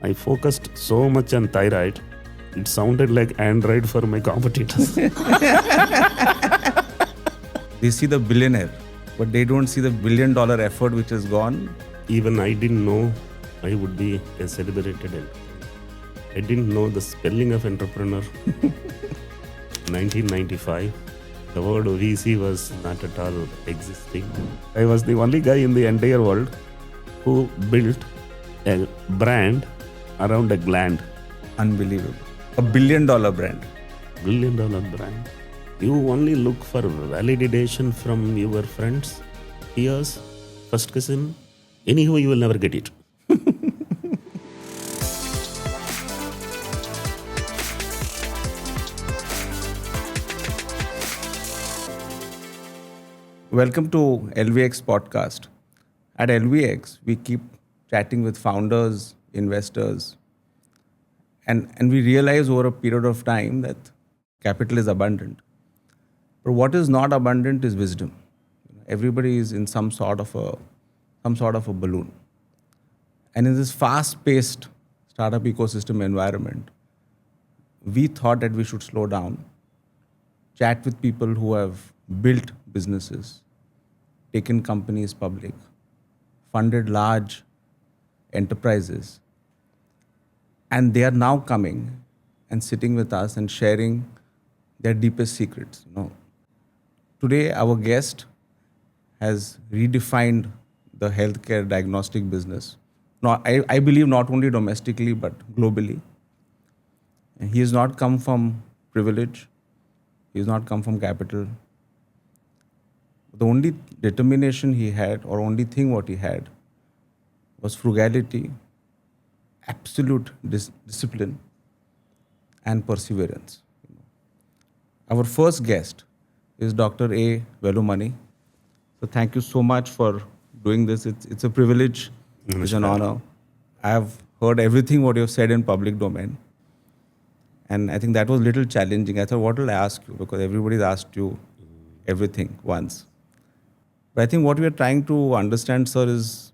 I focused so much on thyroid, it sounded like Android for my competitors. They see the billionaire, but they don't see the $1 billion effort which is gone. Even I didn't know I would be a celebrated entrepreneur. I didn't know the spelling of entrepreneur. 1995, the word VC was not at all existing. I was the only guy in the entire world who built a brand around a gland. Unbelievable. A $1 billion brand. $1 billion brand. You only look for validation from your friends, peers, first cousin. Anyhow, you will never get it. Welcome to LVX podcast. At LVX, we keep chatting with founders, investors, and we realize over a period of time that capital is abundant. But what is not abundant is wisdom. Everybody is in some sort of a balloon. And in this fast-paced startup ecosystem environment, we thought that we should slow down, chat with people who have built businesses, taken companies public, funded large enterprises, and they are now coming and sitting with us and sharing their deepest secrets. Today, our guest has redefined the healthcare diagnostic business. I believe not only domestically but globally. And he has not come from privilege. He has not come from capital. The only determination he had, or only thing what he had, was frugality, absolute discipline, and perseverance. Our first guest is Dr. A. Velumani. So thank you so much for doing this. It's a privilege. It's an honor. I have heard everything what you have said in public domain. And I think that was a little challenging. I thought, what will I ask you? Because everybody's asked you everything once. But I think what we are trying to understand, sir, is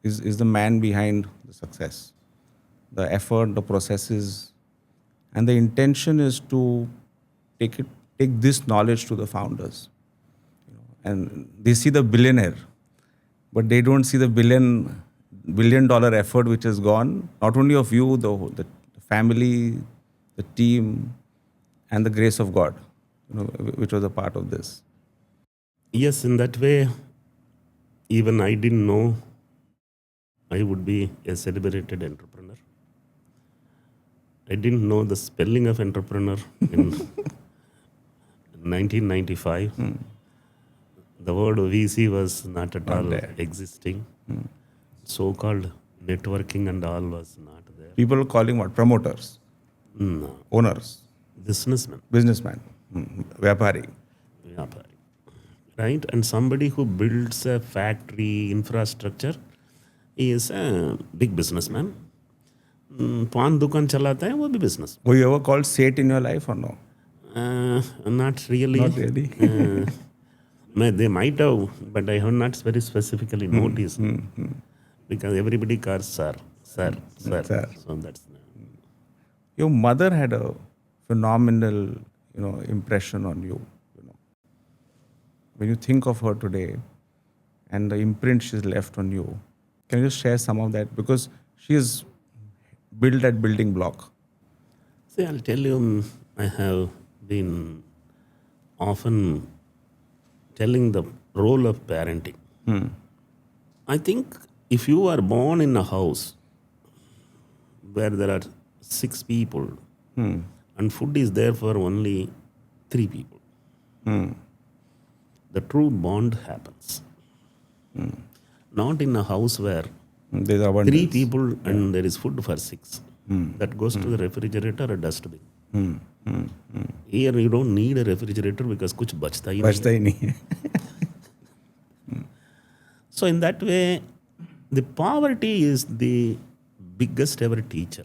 the man behind the success. The effort, the processes, and the intention is to take this knowledge to the founders. And they see the billionaire, but they don't see the $1 billion effort which is gone, not only of you, the family, the team, and the grace of God, which was a part of this. Yes, in that way, even I didn't know I would be a celebrated entrepreneur. I didn't know the spelling of entrepreneur in 1995. The word VC was not at all existing. So-called networking and all was not there. People are calling what? Promoters? No. Owners? Businessman. Vyapari. Right? And somebody who builds a factory infrastructure is a big businessman. पान दुकान चलाता है वो भी business. Were you ever called Seth in your life or no? Not really. Not really. They might have, but I have not very specifically noticed. Because everybody calls sir. Sir. So that's Your mother had a phenomenal, impression on you. When you think of her today and the imprint she's left on you, can you just share some of that? Because she is built that building block. See, I'll tell you, I have been often telling the role of parenting. I think if you are born in a house where there are 6 people and food is there for only 3 people, the true bond happens. Not in a house where 3 people and there is food for 6. That goes to the refrigerator or dustbin. Here you don't need a refrigerator because kuch bachta hi nahi. So in that way, the poverty is the biggest ever teacher.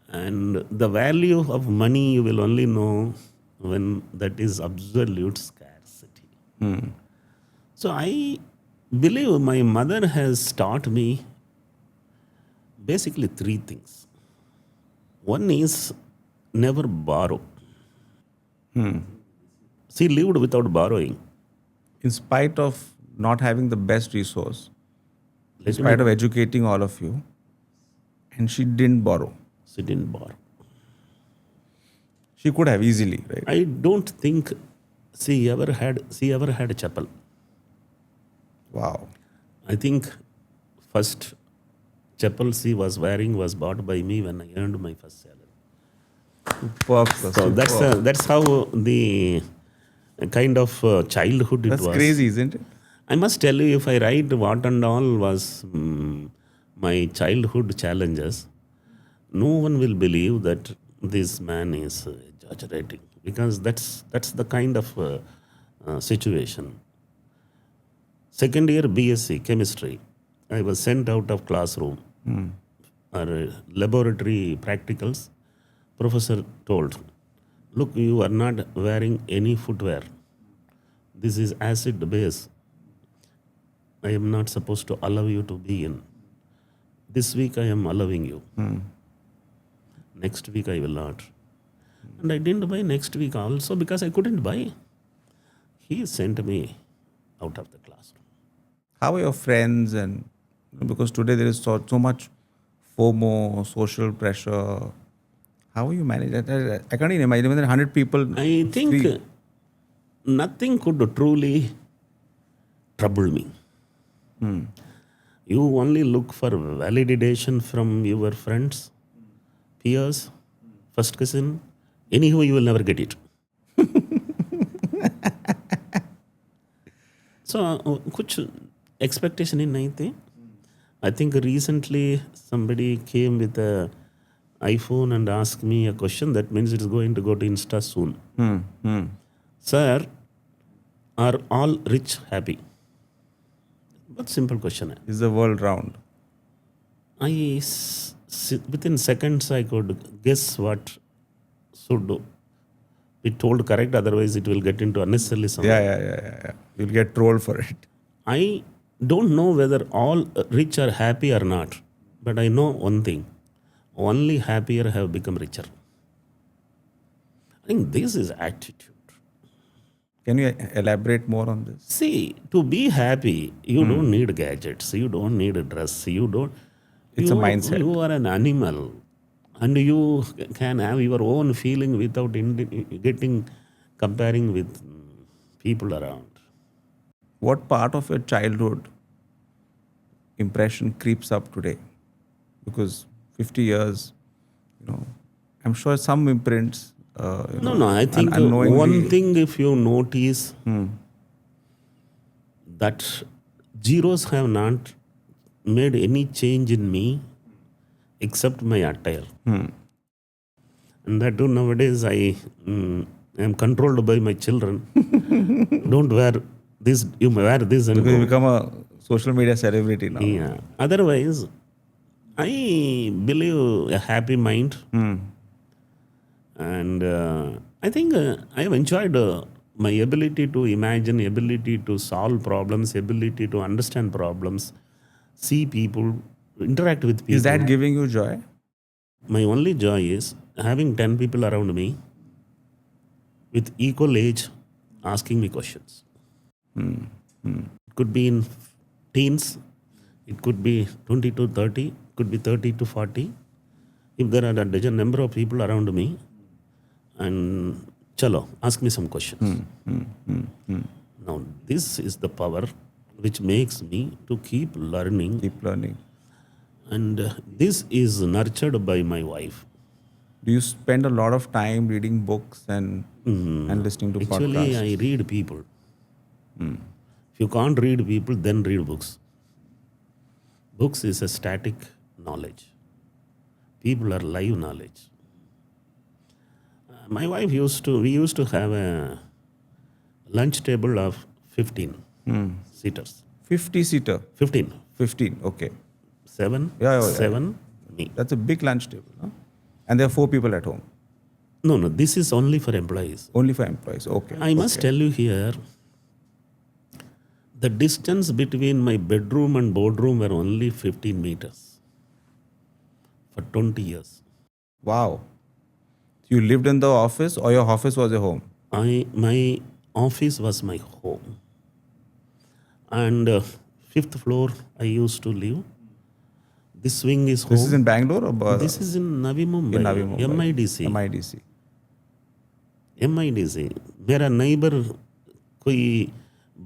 And the value of money you will only know when that is absolute scarcity. So I believe my mother has taught me basically three things. One is never borrow. She lived without borrowing. In spite of not having the best resource, in Let spite me, of educating all of you, and she didn't borrow. she didn't borrow. She could have easily, right? I don't think she ever had a chapel. Wow. I think first chapel she was wearing was bought by me when I earned my first salary. Superb, sir, So superb. that's how the kind of childhood it That's was. crazy, isn't it? I must tell you, if I write what and all was my childhood challenges, no one will believe that this man is exaggerating, because that's the kind of situation. Second year BSc chemistry, I was sent out of classroom or laboratory practicals. Professor told, "Look, you are not wearing any footwear. This is acid base. I am not supposed to allow you to be in. This week I am allowing you. Next week I will not." And I didn't buy next week also because I couldn't buy. He sent me out of the classroom. How are your friends? And because today there is so much FOMO, social pressure. How are you managing? I can't even imagine 100 people. I think Three. nothing could truly trouble me. You only look for validation from your friends, peers, first cousin. Anyhow, you will never get it. So, कुछ expectation ही नहीं थी. I think recently somebody came with a iPhone and asked me a question. That means it is going to go to Insta soon. Sir, are all rich happy? But simple question है. Is the world round? Within seconds I could guess what should be told correct. Otherwise, it will get into unnecessarily something. Yeah. You'll get trolled for it. I don't know whether all rich are happy or not, but I know one thing: only happier have become richer. I think this is attitude. Can you elaborate more on this? See, to be happy, you don't need gadgets. You don't need a dress. You don't. It's a you- mindset. You are an animal, and you can have your own feeling without getting comparing with people around. What part of your childhood impression creeps up today? Because 50 years, I'm sure some imprints. No. I think unknowingly. one thing, if you notice, that zeros have not made any change in me except my attire. And that too nowadays I am controlled by my children. Don't wear this, you wear this and Because you go. become a social media celebrity now. Yeah. Otherwise, I believe a happy mind. And I think I have enjoyed my ability to imagine, ability to solve problems, ability to understand problems, see people, interact with people. Is that giving you joy? My only joy is having 10 people around me with equal age asking me questions. It could be in teens, it could be 20 to 30, could be 30 to 40. If there are a dozen number of people around me, and chalo, ask me some questions. Now, this is the power which makes me to keep learning. Keep learning. And this is nurtured by my wife. Do you spend a lot of time reading books and listening to Actually, podcasts? I read people. If you can't read people, then read books. Books is a static knowledge. People are live knowledge. My wife we used to have a lunch table of 15 seaters. 50-seater. 15. 15, okay. Seven, Yeah. me. That's a big lunch table. Huh? And there are 4 people at home. No, this is only for employees. Only for employees. Okay. I must tell you here, the distance between my bedroom and boardroom were only 15 meters. for 20 years. Wow. You lived in the office or your office was a home? My office was my home. And fifth floor I used to live. This wing is home. This is in Bangalore or This is in Navi Mumbai. in Navi Mumbai? MIDC. MIDC. MIDC. मेरा neighbour कोई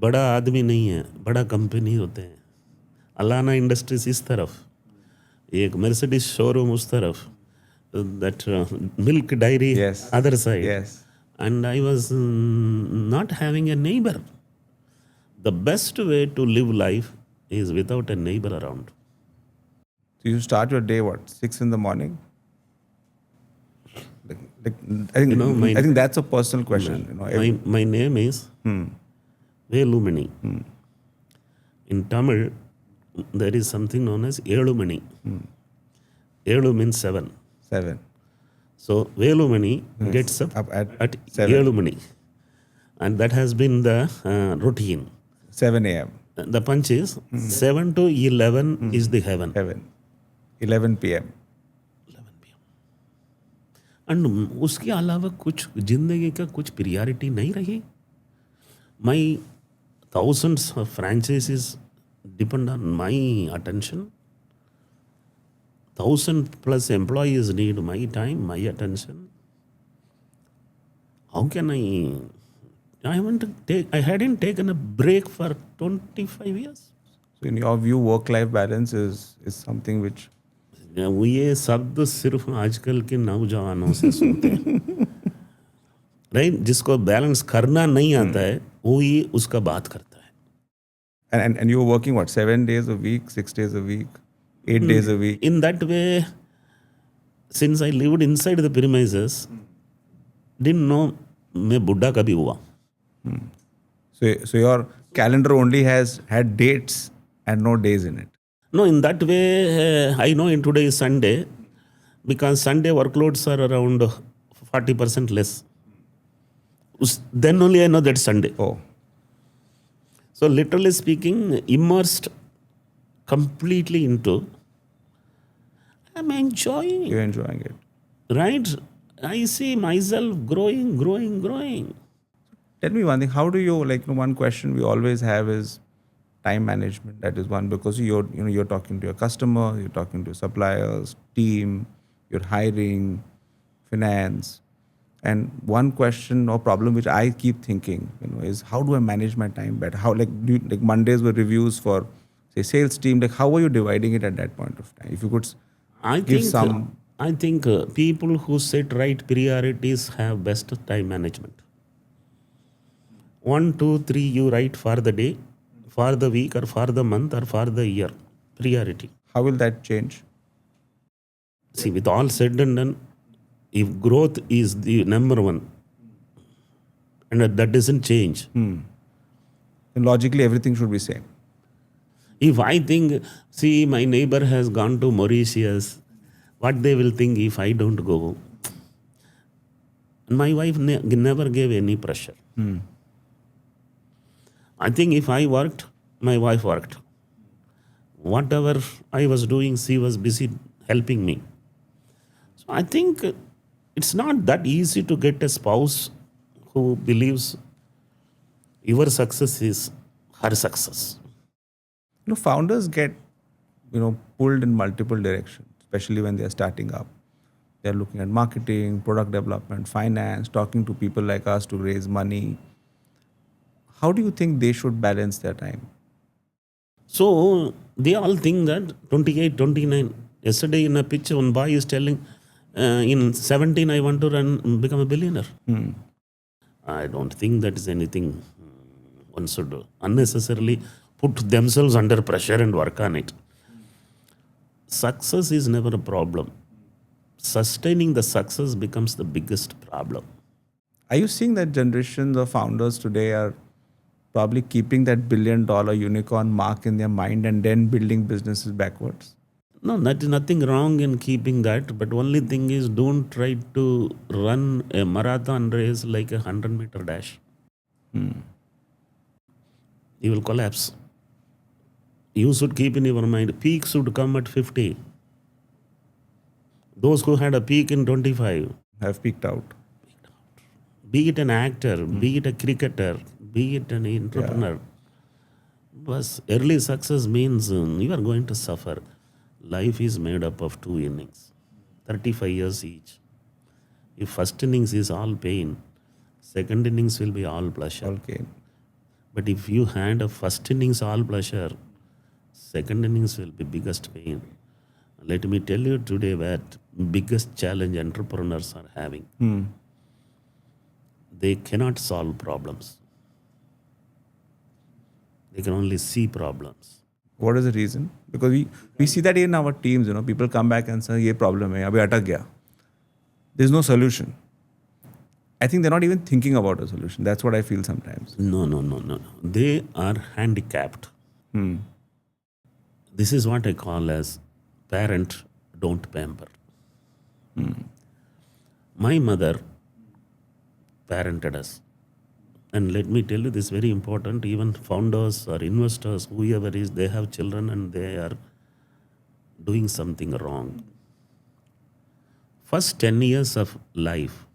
बड़ा आदमी नहीं है, बड़ा company होते हैं. Alana industries इस तरफ, एक मर्सिडीज शोरूम उस तरफ, that milk dairy Yes. other side. Yes. And I was not having a neighbor. The best way to live life is without a neighbor around. So you start your day what? 6 in the morning? Like, I think that's a personal question. My name is Velumani. In Tamil, there is something known as Velumani. Elu means 7. 7. So Velumani gets up at 7. Velumani. And that has been the routine. 7 a.m. The punch is 7 to 11 is the heaven. 11 p.m. 11 p.m. And उसके अलावा कुछ जिंदगी का कुछ priority नहीं रही. My thousands of franchises depend on my attention. 1,000+ employees need my time, my attention. How can I hadn't taken a break for 25 years. So in your view, work-life balance is something which... वो ये शब्द सिर्फ आजकल के नौजवानों से सुनते हैं. राइट, जिसको बैलेंस करना नहीं आता है वो ही उसका बात करता है. And you were working what, 7 days a week, 6 days a week, 8 days a week? In that way, since I lived inside the premises, didn't know मैं बुढ़ा कभी हुआ. So your calendar only had dates and no days in it. No, in that way, I know in today is Sunday, because Sunday workloads are around 40% less. Then only I know that's Sunday. Oh. So literally speaking, immersed completely into, I'm enjoying it. You're enjoying it. Right? I see myself growing. Tell me one thing. How do you, one question we always have is time management. That is one, because you're talking to your customer, you're talking to suppliers, team, you're hiring, finance. And one question or problem which I keep thinking, is how do I manage my time better? How, Mondays were reviews for, say, sales team. How are you dividing it at that point of time? If you could give some... I think people who set right priorities have best time management. 1, 2, 3, you write for the day, for the week, or for the month, or for the year. Priority. How will that change? See, with all said and done, if growth is the number one, and that doesn't change. And logically, everything should be same. If I think, see, my neighbor has gone to Mauritius, what they will think if I don't go? My wife never gave any pressure. I think if I worked, my wife worked. Whatever I was doing, she was busy helping me. So I think it's not that easy to get a spouse who believes your success is her success. Founders get, pulled in multiple directions, especially when they're starting up. They're looking at marketing, product development, finance, talking to people like us to raise money. How do you think they should balance their time? So they all think that 28, 29. Yesterday in a pitch, one boy is telling, in 17 I want to become a billionaire. I don't think that is anything one should unnecessarily put themselves under pressure and work on it. Success is never a problem. Sustaining the success becomes the biggest problem. Are you seeing that generations of founders today are probably keeping that $1 billion unicorn mark in their mind and then building businesses backwards? No, that is nothing wrong in keeping that. But only thing is, don't try to run a marathon race like a 100-meter dash. You will collapse. You should keep in your mind, peak should come at 50. Those who had a peak in 25, Have peaked out. be it an actor, be it a cricketer, be it an entrepreneur, but early success means you are going to suffer. Life is made up of 2 innings, 35 years each. If first innings is all pain, second innings will be all pleasure. Okay. But if you had a first innings all pleasure, second innings will be biggest pain. Let me tell you today what biggest challenge entrepreneurs are having. They cannot solve problems. They can only see problems. What is the reason? Because we see that in our teams, people come back and say, "Ye problem hai, abhi atak gaya." There's no solution. I think they're not even thinking about a solution. That's what I feel sometimes. No. They are handicapped. This is what I call as parent don't pamper. My mother parented us. And let me tell you this very important, even founders or investors, whoever is, they have children and they are doing something wrong. First 10 years of life,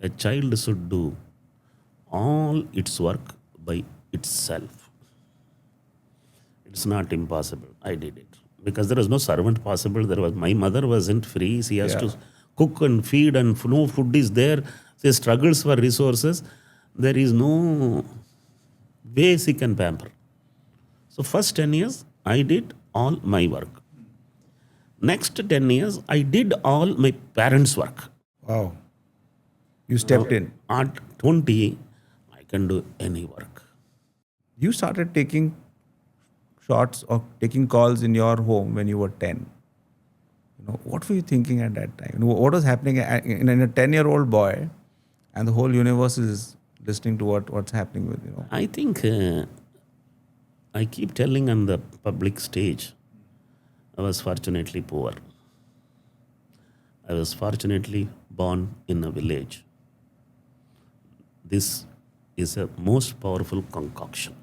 a child should do all its work by itself. It's not impossible. I did it. Because there was no servant possible. My mother wasn't free. She has to cook and feed and no food is there. She struggles for resources. There is no way she can pamper. So first 10 years, I did all my work. Next 10 years, I did all my parents' work. Wow. You stepped in. At 20, I can do any work. You started taking shots or taking calls in your home when you were 10. What were you thinking at that time? What was happening in a 10-year-old boy, and the whole universe is listening to what's happening with I think I keep telling on the public stage, I was fortunately poor. I was fortunately born in a village. This is a most powerful concoction.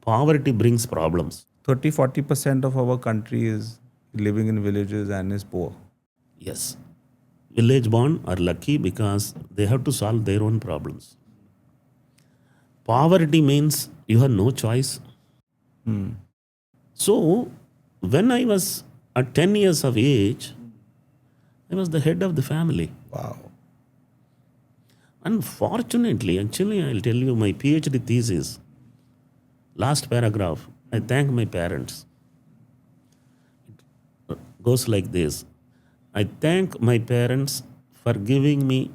Poverty brings problems. 30-40% of our country is living in villages and is poor. Yes. Village born are lucky because they have to solve their own problems. Poverty means you have no choice. So, when I was at 10 years of age, I was the head of the family. Wow. Unfortunately, actually, I'll tell you my PhD thesis, last paragraph, I thank my parents. It goes like this. I thank my parents for giving me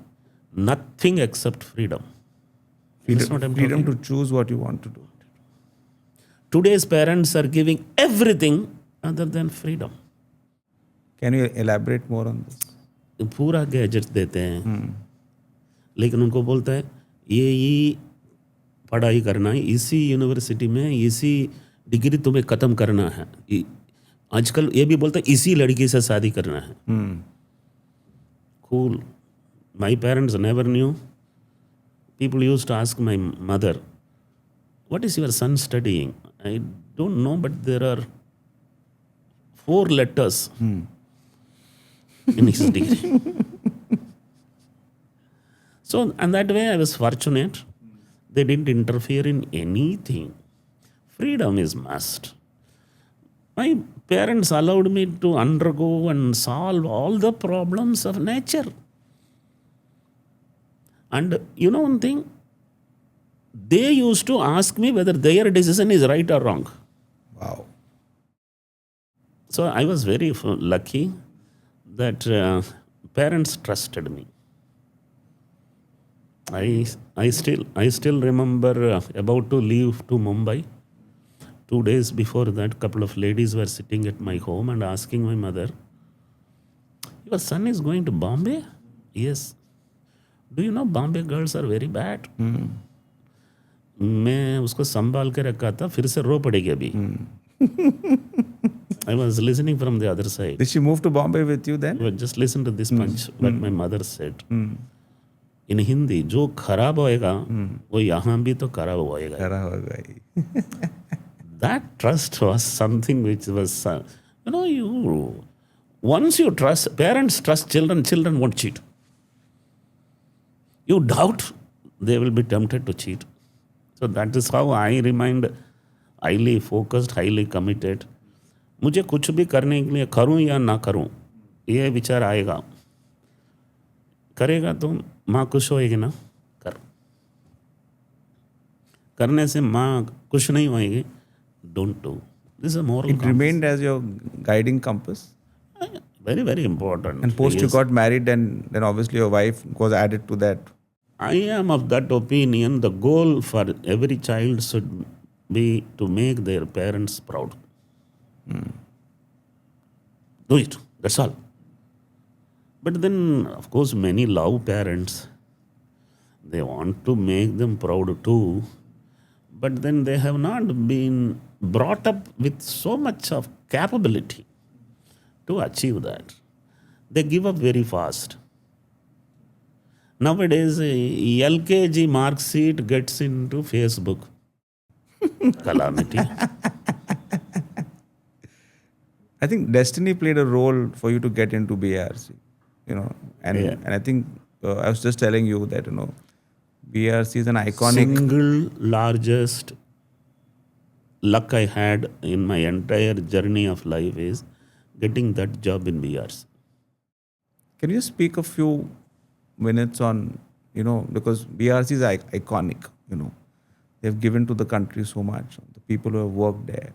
nothing except freedom. That's what I'm Freedom talking. to choose what you want to do. Today's parents are giving everything other than freedom. Can you elaborate more on this? पूरा gadget देते हैं, लेकिन उनको बोलता है ये पढ़ाई करना है, इसी यूनिवर्सिटी में इसी डिग्री तुम्हें ख़त्म करना है. आजकल ये भी बोलता है इसी लड़की से शादी करना है. Cool. My parents never knew. People used to ask my mother, what is your son studying? I don't know, but there are 4 letters in his degree. So, and that way I was fortunate. They didn't interfere in anything. Freedom is must. My parents allowed me to undergo and solve all the problems of nature. And you know one thing? They used to ask me whether their decision is right or wrong. Wow. So I was very lucky that parents trusted me. I still remember about to leave to Mumbai. 2 days before that, couple of ladies were sitting at my home and asking my mother, your son is going to Bombay? Yes. Do you know Bombay girls are very bad? मैं उसको संभाल के रखा था, फिर से रो पड़ेगी अभी. I was listening from the other side. Did she move to Bombay with you then? But just listen to this punch, what my mother said. In Hindi, जो खराब होएगा, वो यहाँ भी तो खराब होएगा. करा होगा ही. That trust was something which was, Once you trust, parents trust children, children won't cheat. You doubt, they will be tempted to cheat. So that is how I remained highly focused, highly committed. मुझे कुछ भी करने के लिए करूं या ना करूं, ये विचार आएगा. करेगा तो माँ खुश होएगी ना, कर. करने से माँ खुश नहीं होएगी, don't do. This is a moral It compass. remained as your guiding compass. Very, very important. And post you Yes. got married, and then obviously your wife was added to that. I am of that opinion. The goal for every child should be to make their parents proud. Do it. That's all. But then, of course, many love parents. They want to make them proud too. But then they have not been brought up with so much of capability to achieve that. They give up very fast. Nowadays, a LKG mark sheet gets into Facebook. Calamity. I think destiny played a role for you to get into BRC, and Yeah. and I think I was just telling you that BRC is an iconic. Single largest luck I had in my entire journey of life is getting that job in BRC. Can you speak a few minutes on because BRC is iconic, they've given to the country so much, the people who have worked there,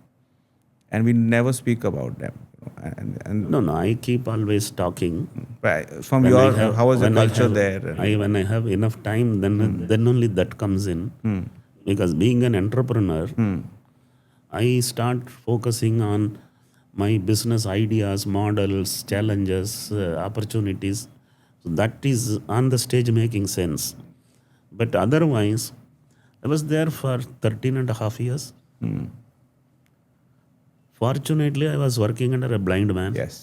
and we never speak about them. And No, I keep always talking. right, from When your I have- how was the when I culture have- there? when I have enough time, then only that comes in. Because being an entrepreneur, I start focusing on my business ideas, models, challenges, opportunities. So that is on the stage making sense. But otherwise, I was there for 13 and a half years. Fortunately, I was working under a blind man. Yes.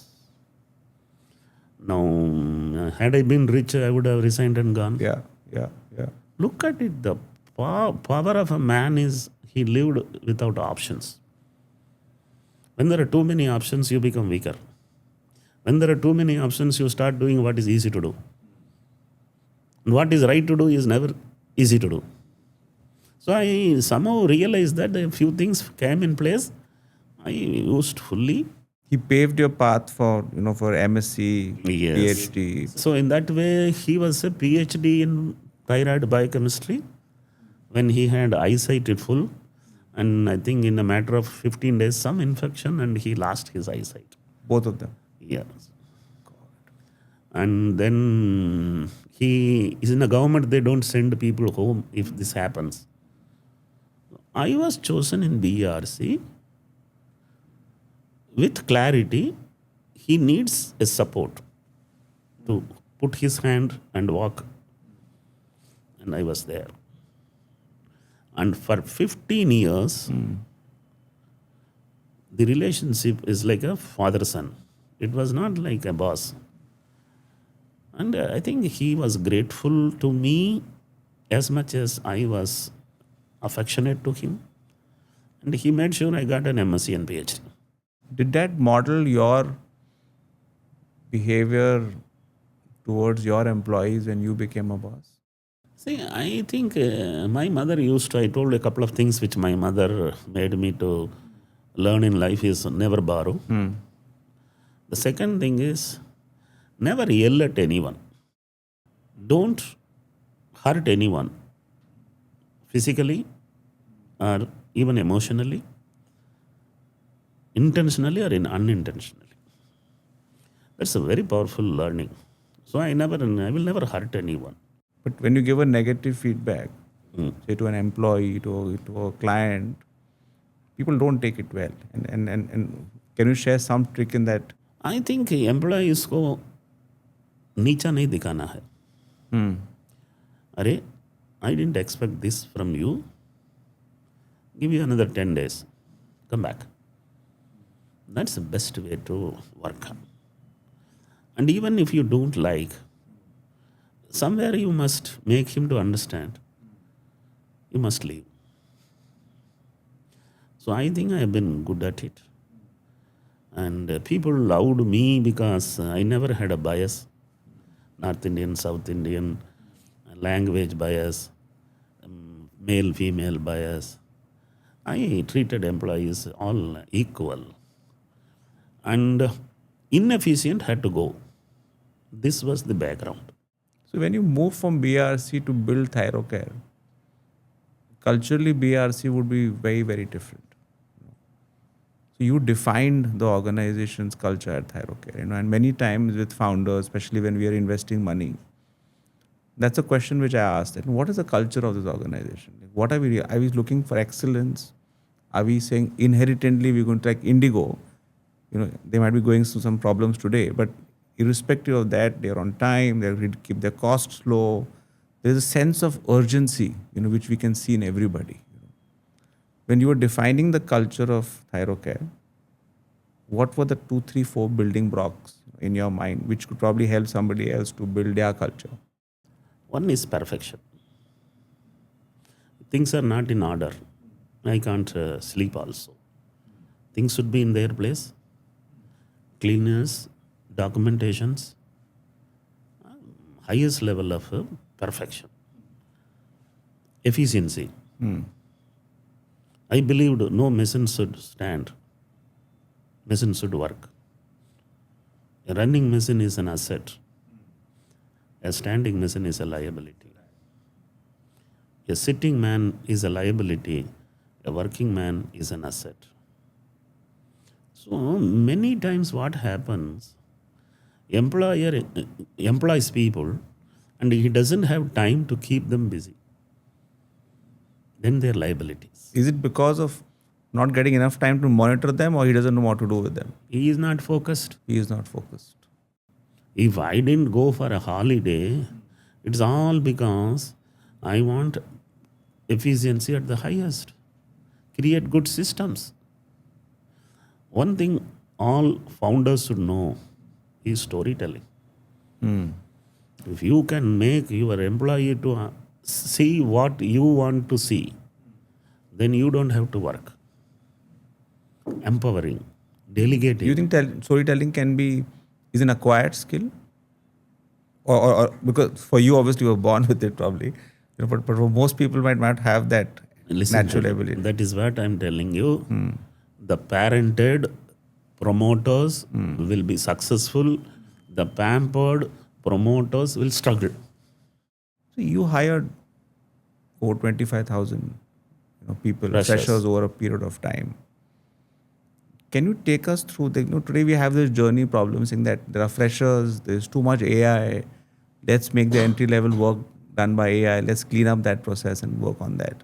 Now, had I been rich, I would have resigned and gone. Yeah. Look at it. The power of a man is he lived without options. When there are too many options, you become weaker. When there are too many options, you start doing what is easy to do. And what is right to do is never easy to do. So I somehow realized that a few things came in place. I used fully. He paved your path for for MSc, Yes. PhD. So in that way, he was a PhD in thyroid biochemistry when he had eyesight full. And I think in a matter of 15 days, some infection and he lost his eyesight. Both of them. Yes. And then he is in a government, they don't send people home if this happens. I was chosen in BRC with clarity. He needs a support to put his hand and walk. And I was there. And for 15 years, the relationship is like a father-son. It was not like a boss. And I think he was grateful to me as much as I was affectionate to him. And he made sure I got an MSc and PhD. Did that model your behavior towards your employees when you became a boss? See, I think my mother I told a couple of things which my mother made me to learn in life is never borrow. The second thing is never yell at anyone. Don't hurt anyone physically or even emotionally, intentionally or unintentionally. That's a very powerful learning. So I will never hurt anyone. But when you give a negative feedback, say to an employee, to a client, people don't take it well. And can you share some trick in that? I think employees को नीचा नहीं दिखाना है. अरे, I didn't expect this from you. Give you another 10 days. Come back. That's the best way to work. And even if you don't like, somewhere you must make him to understand. You must leave. So I think I have been good at it. And people loved me because I never had a bias. North Indian, South Indian, language bias, male female bias. I treated employees all equal. And inefficient had to go. This was the background. So when you move from BRC to build Thyrocare, culturally BRC would be very, very different. So you defined the organization's culture at Thyrocare, and many times with founders, especially when we are investing money, that's a question which I asked. And what is the culture of this organization? Like, what are we? Are we looking for excellence? Are we saying inherently we're going to like Indigo? They might be going through some problems today, but irrespective of that, they're on time. They keep their costs low. There's a sense of urgency, which we can see in everybody. When you were defining the culture of Thyrocare, what were the 2, 3, 4 building blocks in your mind, which could probably help somebody else to build their culture? One is perfection. Things are not in order. I can't sleep also. Things should be in their place. Cleanliness, documentations, highest level of perfection. Efficiency. I believed no machine should stand. Machine should work. A running machine is an asset. A standing machine is a liability. A sitting man is a liability. A working man is an asset. So many times what happens, employer employs people and he doesn't have time to keep them busy. Then they're liabilities. Is it because of not getting enough time to monitor them, or he doesn't know what to do with them? He is not focused. He is not focused. If I didn't go for a holiday, it's all because I want efficiency at the highest. Create good systems. One thing all founders should know is storytelling. If you can make your employee to see what you want to see, then you don't have to work. Empowering, delegating. Do you think storytelling is an acquired skill? Or because for you, obviously, you were born with it probably. But for most people might not have that natural ability. That is what I'm telling you. The parented promoters will be successful. The pampered promoters will struggle. So you hired over 25,000 people, freshers over a period of time. Can you take us through today we have this journey problem saying that there are freshers, there's too much AI. Let's make the entry level work done by AI. Let's clean up that process and work on that.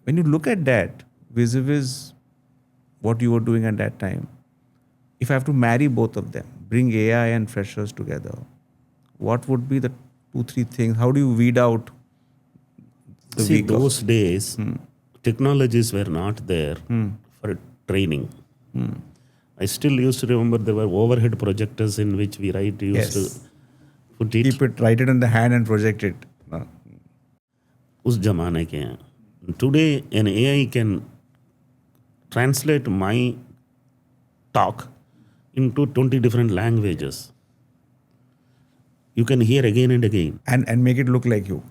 When you look at that vis-a-vis what you were doing at that time, if I have to marry both of them, bring AI and freshers together, what would be the 2, 3 things? How do you weed out the See, weak of- those days, technologies were not there for training. I still used to remember there were overhead projectors in which we used to put it. Keep it, write it in the hand and project it. उस जमाने के हैं. Today an AI can translate my talk into 20 different languages. You can hear again and again. And make it look like you.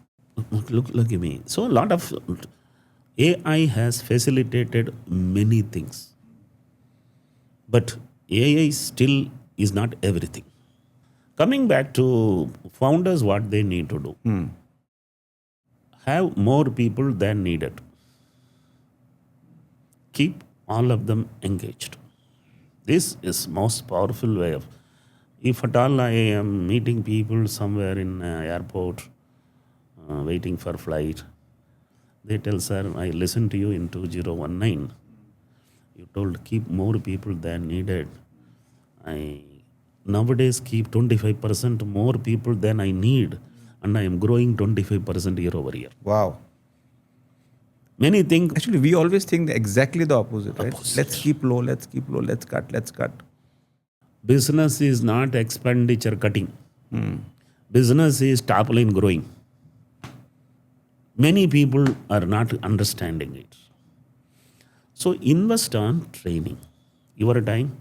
Look at me. So a lot of AI has facilitated many things. But AI still is not everything. Coming back to founders, what they need to do. Have more people than needed. Keep all of them engaged. This is most powerful way of, if at all I am meeting people somewhere in airport, waiting for flight, they tell, sir, I listened to you in 2019. You told keep more people than needed. I nowadays keep 25% more people than I need, and I am growing 25% year over year. Wow. Many think Actually, we always think exactly the opposite, right? Opposite. Let's keep low, let's cut. business is not expenditure cutting. Business is top line growing. Many people are not understanding it. So invest on training. Your time,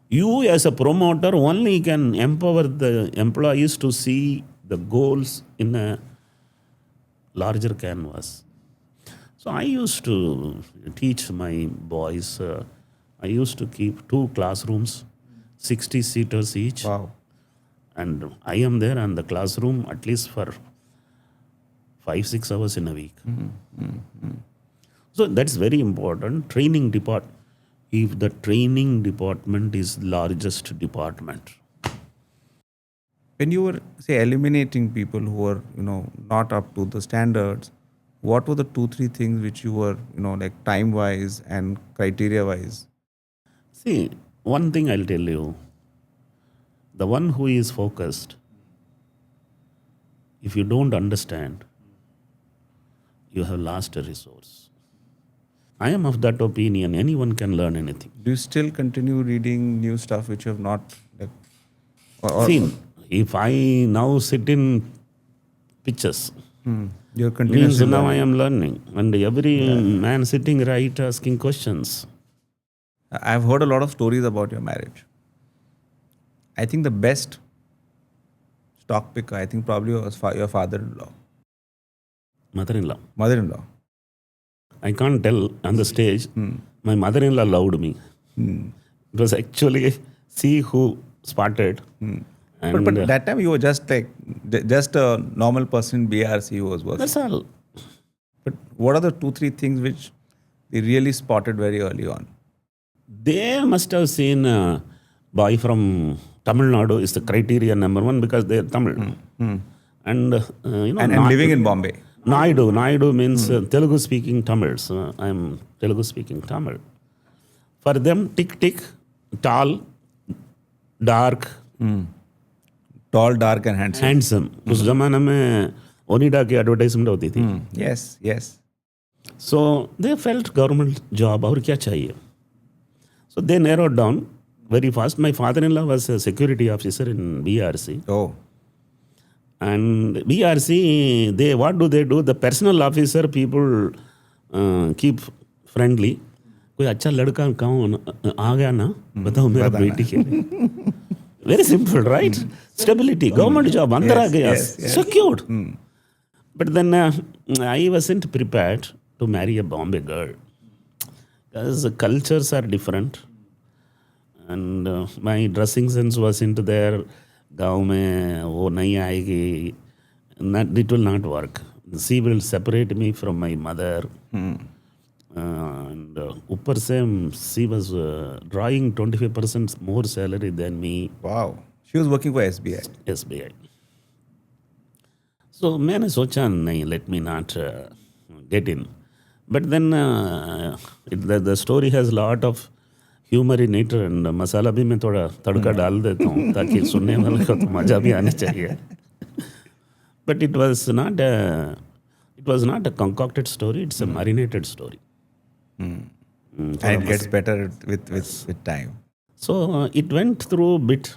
You as a promoter only can empower the employees to see the goals in a larger canvas. So I used to teach my boys. I used to keep 2 classrooms, 60 seaters each. Wow. And I am there in the classroom at least for 5-6 hours in a week. So that's very important. Training department. If the training department is largest department, When you were, say, eliminating people who were, not up to the standards, what were the 2-3 things which you were, like time-wise and criteria-wise? see, one thing I'll tell you, the one who is focused, if you don't understand, you have lost a resource. I am of that opinion. Anyone can learn anything. Do you still continue reading new stuff which you have not, like, See, if I now sit in pictures, you're means continuously now I learning? am learning. And every man sitting right asking questions. I've heard a lot of stories about your marriage. I think the best stock picker, I think probably was your father-in-law, Mother-in-law. mother-in-law. I can't tell on the stage. My mother-in-law loved me. It was actually she who spotted. And But that time you were just like, just a normal person in BRC who was working. that's all. But what are the 2-3 things which they really spotted very early on? They must have seen a boy from Tamil Nadu is the criteria number one because they are Tamil. And, And living in Bombay. Naidu means Telugu speaking Tamils. I am Telugu speaking Tamil. For them, tick, tall, dark, Tall, dark and handsome. Handsome उस जमाने में ओनिडा की advertisement होती थी. Yes. So they felt government job और क्या चाहिए. So they narrowed down very fast. My father-in-law was a security officer in BRC. Oh. And BRC, what do? The personal officer people keep friendly. कोई अच्छा लड़का कौन आ गया ना बताओ मेरा बेटी के लिए. Very simple, right? Stability, government job, अंदर आ गया, secured. But then I wasn't prepared to marry a Bombay girl because the cultures are different. And my dressing sense wasn't there. गाँव में वो नहीं आएगी. It will not work. She will separate me from my mother. And ऊपर से she was drawing 25% more salary than me. Wow. She was working for SBI. SBI. So मैंने सोचा नहीं, let me not get in. But then the story has lot of humor in it and मसाला भी मैं थोड़ा तड़का डाल देता हूँ ताकि सुनने वाले को तो मजा भी आना चाहिए. But it was not a concocted story. It's a marinated story. And it gets better with time. So it went through bit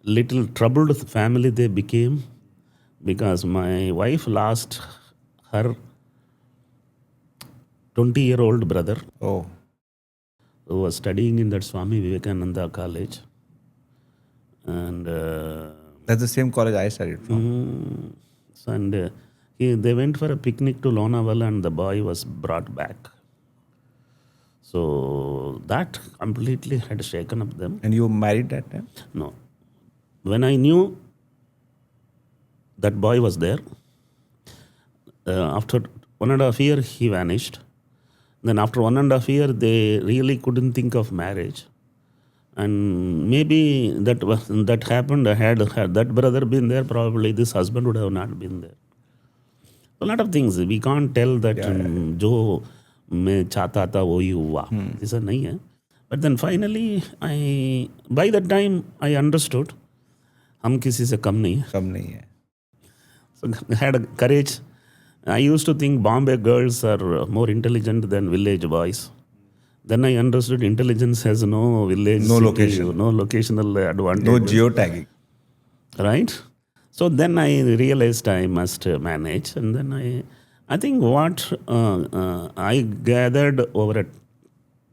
little troubled family they became because my wife lost her 20-year-old brother Oh. who was studying in that Swami Vivekananda college. And That's the same college I studied from. and they went for a picnic to Lonavala and the boy was brought back. So that completely had shaken up them. And you were married that time? No. When I knew that boy was there, after 1.5 years, he vanished. Then after 1.5 years, they really couldn't think of marriage. And maybe that happened, had that brother been there, probably this husband would have not been there. A lot of things. We can't tell that जो मैं चाहता था वही हुआ. ऐसा नहीं है. But then finally, by that time, I understood हम किसी से कम नहीं है. कम नहीं है. So I had courage. I used to think Bombay girls are more intelligent than village boys. Then I understood intelligence has no village, No city, location. no locational advantage. No geotagging. Right? So then I realized I must manage. And then I think what I gathered over a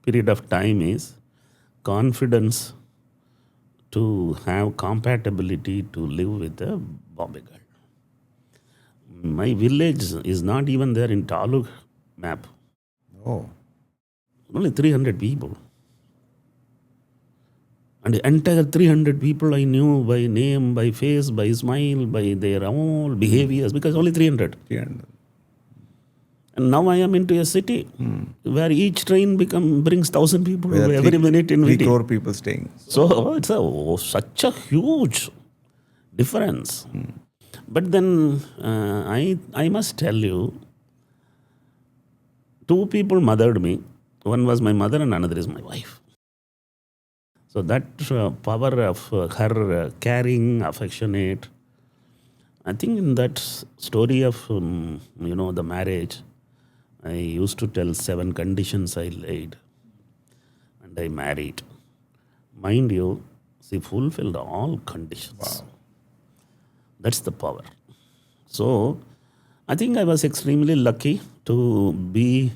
period of time is confidence to have compatibility to live with a Bombay girl. My village is not even there in Taluk map. Oh. Only 300 people. And the entire 300 people I knew by name, by face, by smile, by their all behaviors, because only 300. 300. And now I am into a city where each train brings 1,000 people Where every minute in 3 VT. crore people staying. So it's such a huge difference. But then I must tell you, 2 people mothered me. One was my mother and another is my wife. So that power of her caring, affectionate. I think in that story of the marriage, I used to tell 7 conditions I laid, and I married. Mind you, she fulfilled all conditions. Wow. That's the power. So I think I was extremely lucky to be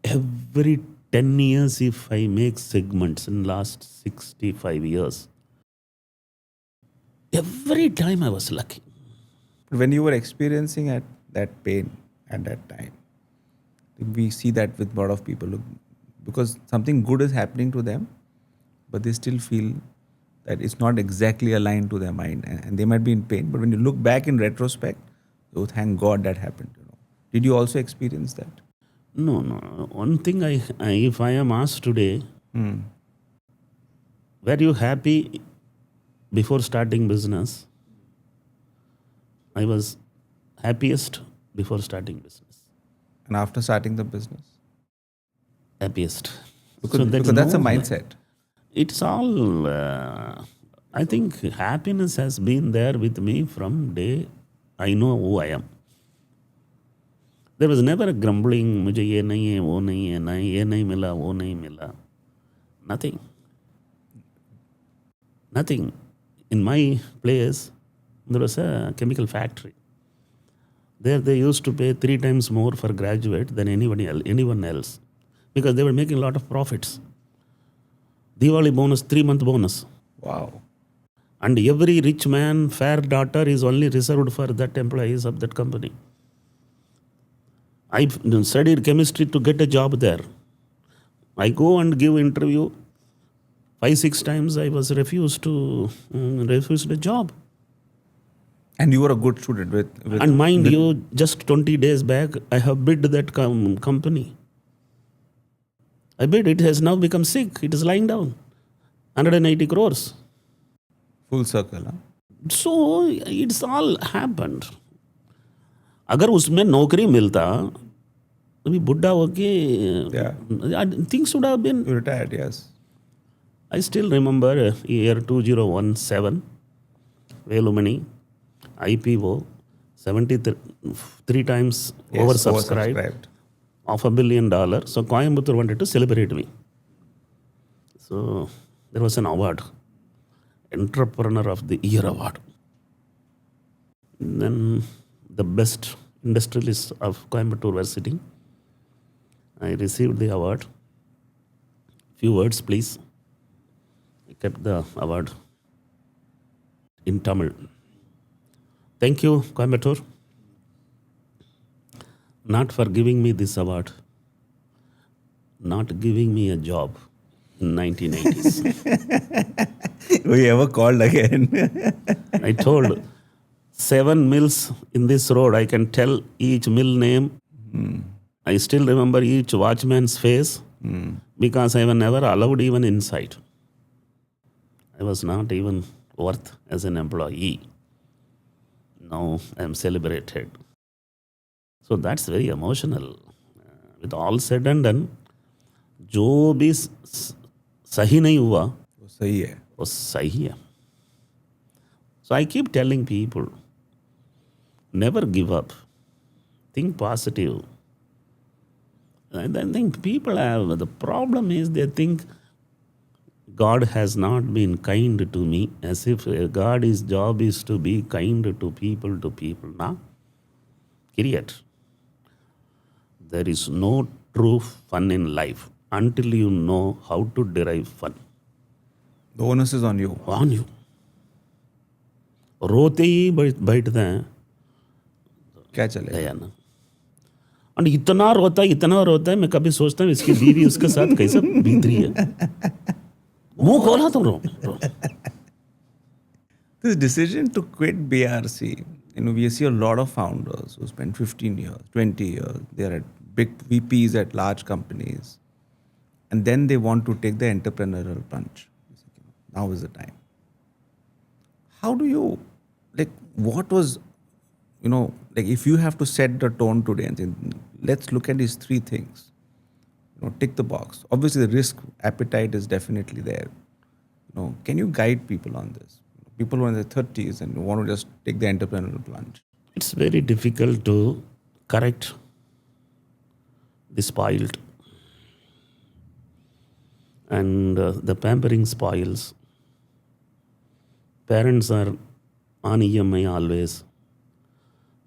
every 10 years, if I make segments in last 65 years, every time I was lucky. When you were experiencing that pain at that time, we see that with a lot of people, because something good is happening to them, but they still feel that it's not exactly aligned to their mind, and they might be in pain. But when you look back in retrospect, oh, thank God that happened. Did you also experience that? No. One thing if I am asked today, were you happy before starting business? I was happiest before starting business. And after starting the business? Happiest. Because that's a mindset. It's all, I think happiness has been there with me from day I know who I am. There was never a grumbling, मुझे ये नहीं है, वो नहीं है, ना ये नहीं मिला, वो नहीं मिला. Nothing. Nothing. In my place, there was a chemical factory. There they used to pay 3 times more for graduate than anyone else, because they were making a lot of profits. Diwali bonus, 3-month bonus. Wow. And every rich man, fair daughter is only reserved for that employees of that company. I studied chemistry to get a job there. I go and give interview. 5-6 times I was refused a job. And you were a good student with and mind you, just 20 days back, I have bid that company. I bid, it has now become sick. It is lying down. 180 crores. full circle. Huh? So it's all happened. अगर उसमें नौकरी मिलता, अभी बुढ़ा होके things would have been. You retired, yes. I still remember year 2017, Velumani, IPO, 73 times oversubscribed. Of $1 billion. So Coimbatore wanted to celebrate me. So there was an award, Entrepreneur of the Year award. And then the best industrialist of Coimbatore were sitting. I received the award. Few words, please. I kept the award in Tamil. Thank you, Coimbatore, not for giving me this award, not giving me a job in 1980s. We ever called again? I told 7 mills in this road. I can tell each mill name. I still remember each watchman's face because I was never allowed even inside. I was not even worth as an employee. Now I am celebrated. So that's very emotional. With all said and done, जो भी सही नहीं हुआ, वो सही है. वो सही है. So I keep telling people, never give up. Think positive. I think people have, the problem is they think God has not been kind to me, as if God's job is to be kind to people. Nah. Idiot. There is no true fun in life. until you know how to derive fun. The onus is on you. On you. रोते ही बैठते हैं क्या चलेगा? गया ना. और इतना रोता है मैं कभी सोचता हूँ इसकी बीवी उसके साथ कैसे बीत रही है. मुंह खोला तो रो. This decision to quit BRC, we see a lot of founders who spend 15 years, 20 years, they're at big VPs at large companies, and then they want to take the entrepreneurial plunge. Now is the time. How do you, what was, if you have to set the tone today and say, let's look at these three things, tick the box. Obviously, the risk appetite is definitely there. Can you guide people on this? People who are in their 30s and want to just take the entrepreneurial plunge. It's very difficult to correct the spoiled. And the pampering spoils. Parents are on EMI always.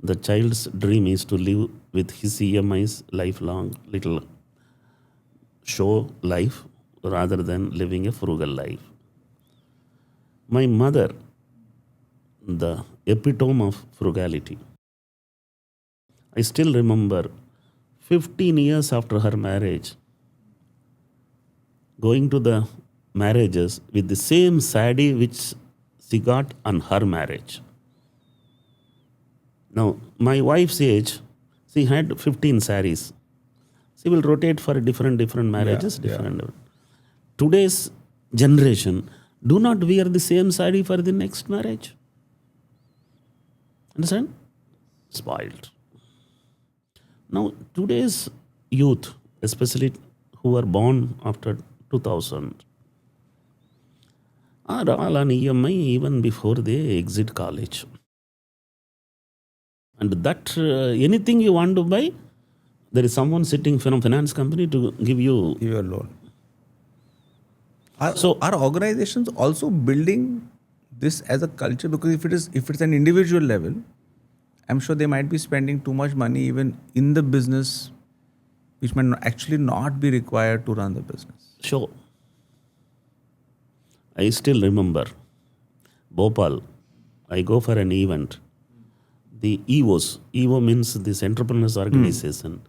The child's dream is to live with his EMIs lifelong, little show life rather than living a frugal life. My mother, the epitome of frugality. I still remember 15 years after her marriage, going to the marriages with the same sari which she got on her marriage. Now, my wife's age, she had 15 saris. She will rotate for different marriages, different. Today's generation do not wear the same sari for the next marriage. Understand? Spoiled. Now, today's youth, especially who are born after 2000, are all on EMI even before they exit college. And that anything you want to buy, there is someone sitting from finance company to give you a loan. Are organizations also building this as a culture? Because if it's an individual level, I'm sure they might be spending too much money even in the business, which might actually not be required to run the business. Sure. I still remember Bhopal. I go for an event. The EVOs, EVO means this entrepreneurs organization.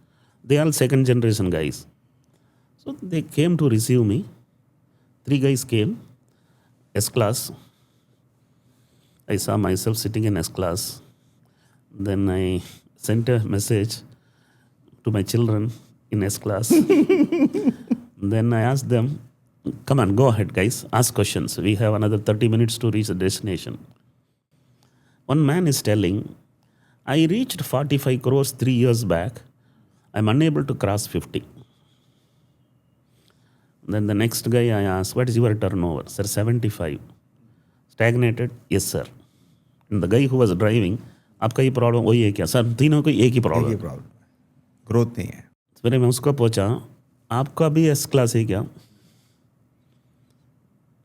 They are second generation guys. So they came to receive me. 3 guys came, S-class. I saw myself sitting in S-class. Then I sent a message to my children in S-class. Then I asked them, come on, go ahead guys, ask questions. We have another 30 minutes to reach the destination. One man is telling, I reached 45 crores 3 years back. I'm unable to cross 50. Then the next guy I asked, what is your turnover? Sir, 75. Stagnated? Yes, sir. And the guy who was driving, आपका ये problem वही है क्या? Sir तीनों को एक ही problem. Growth नहीं है. फिर मैं उसको पूछा, आपका भी एस क्लास है क्या?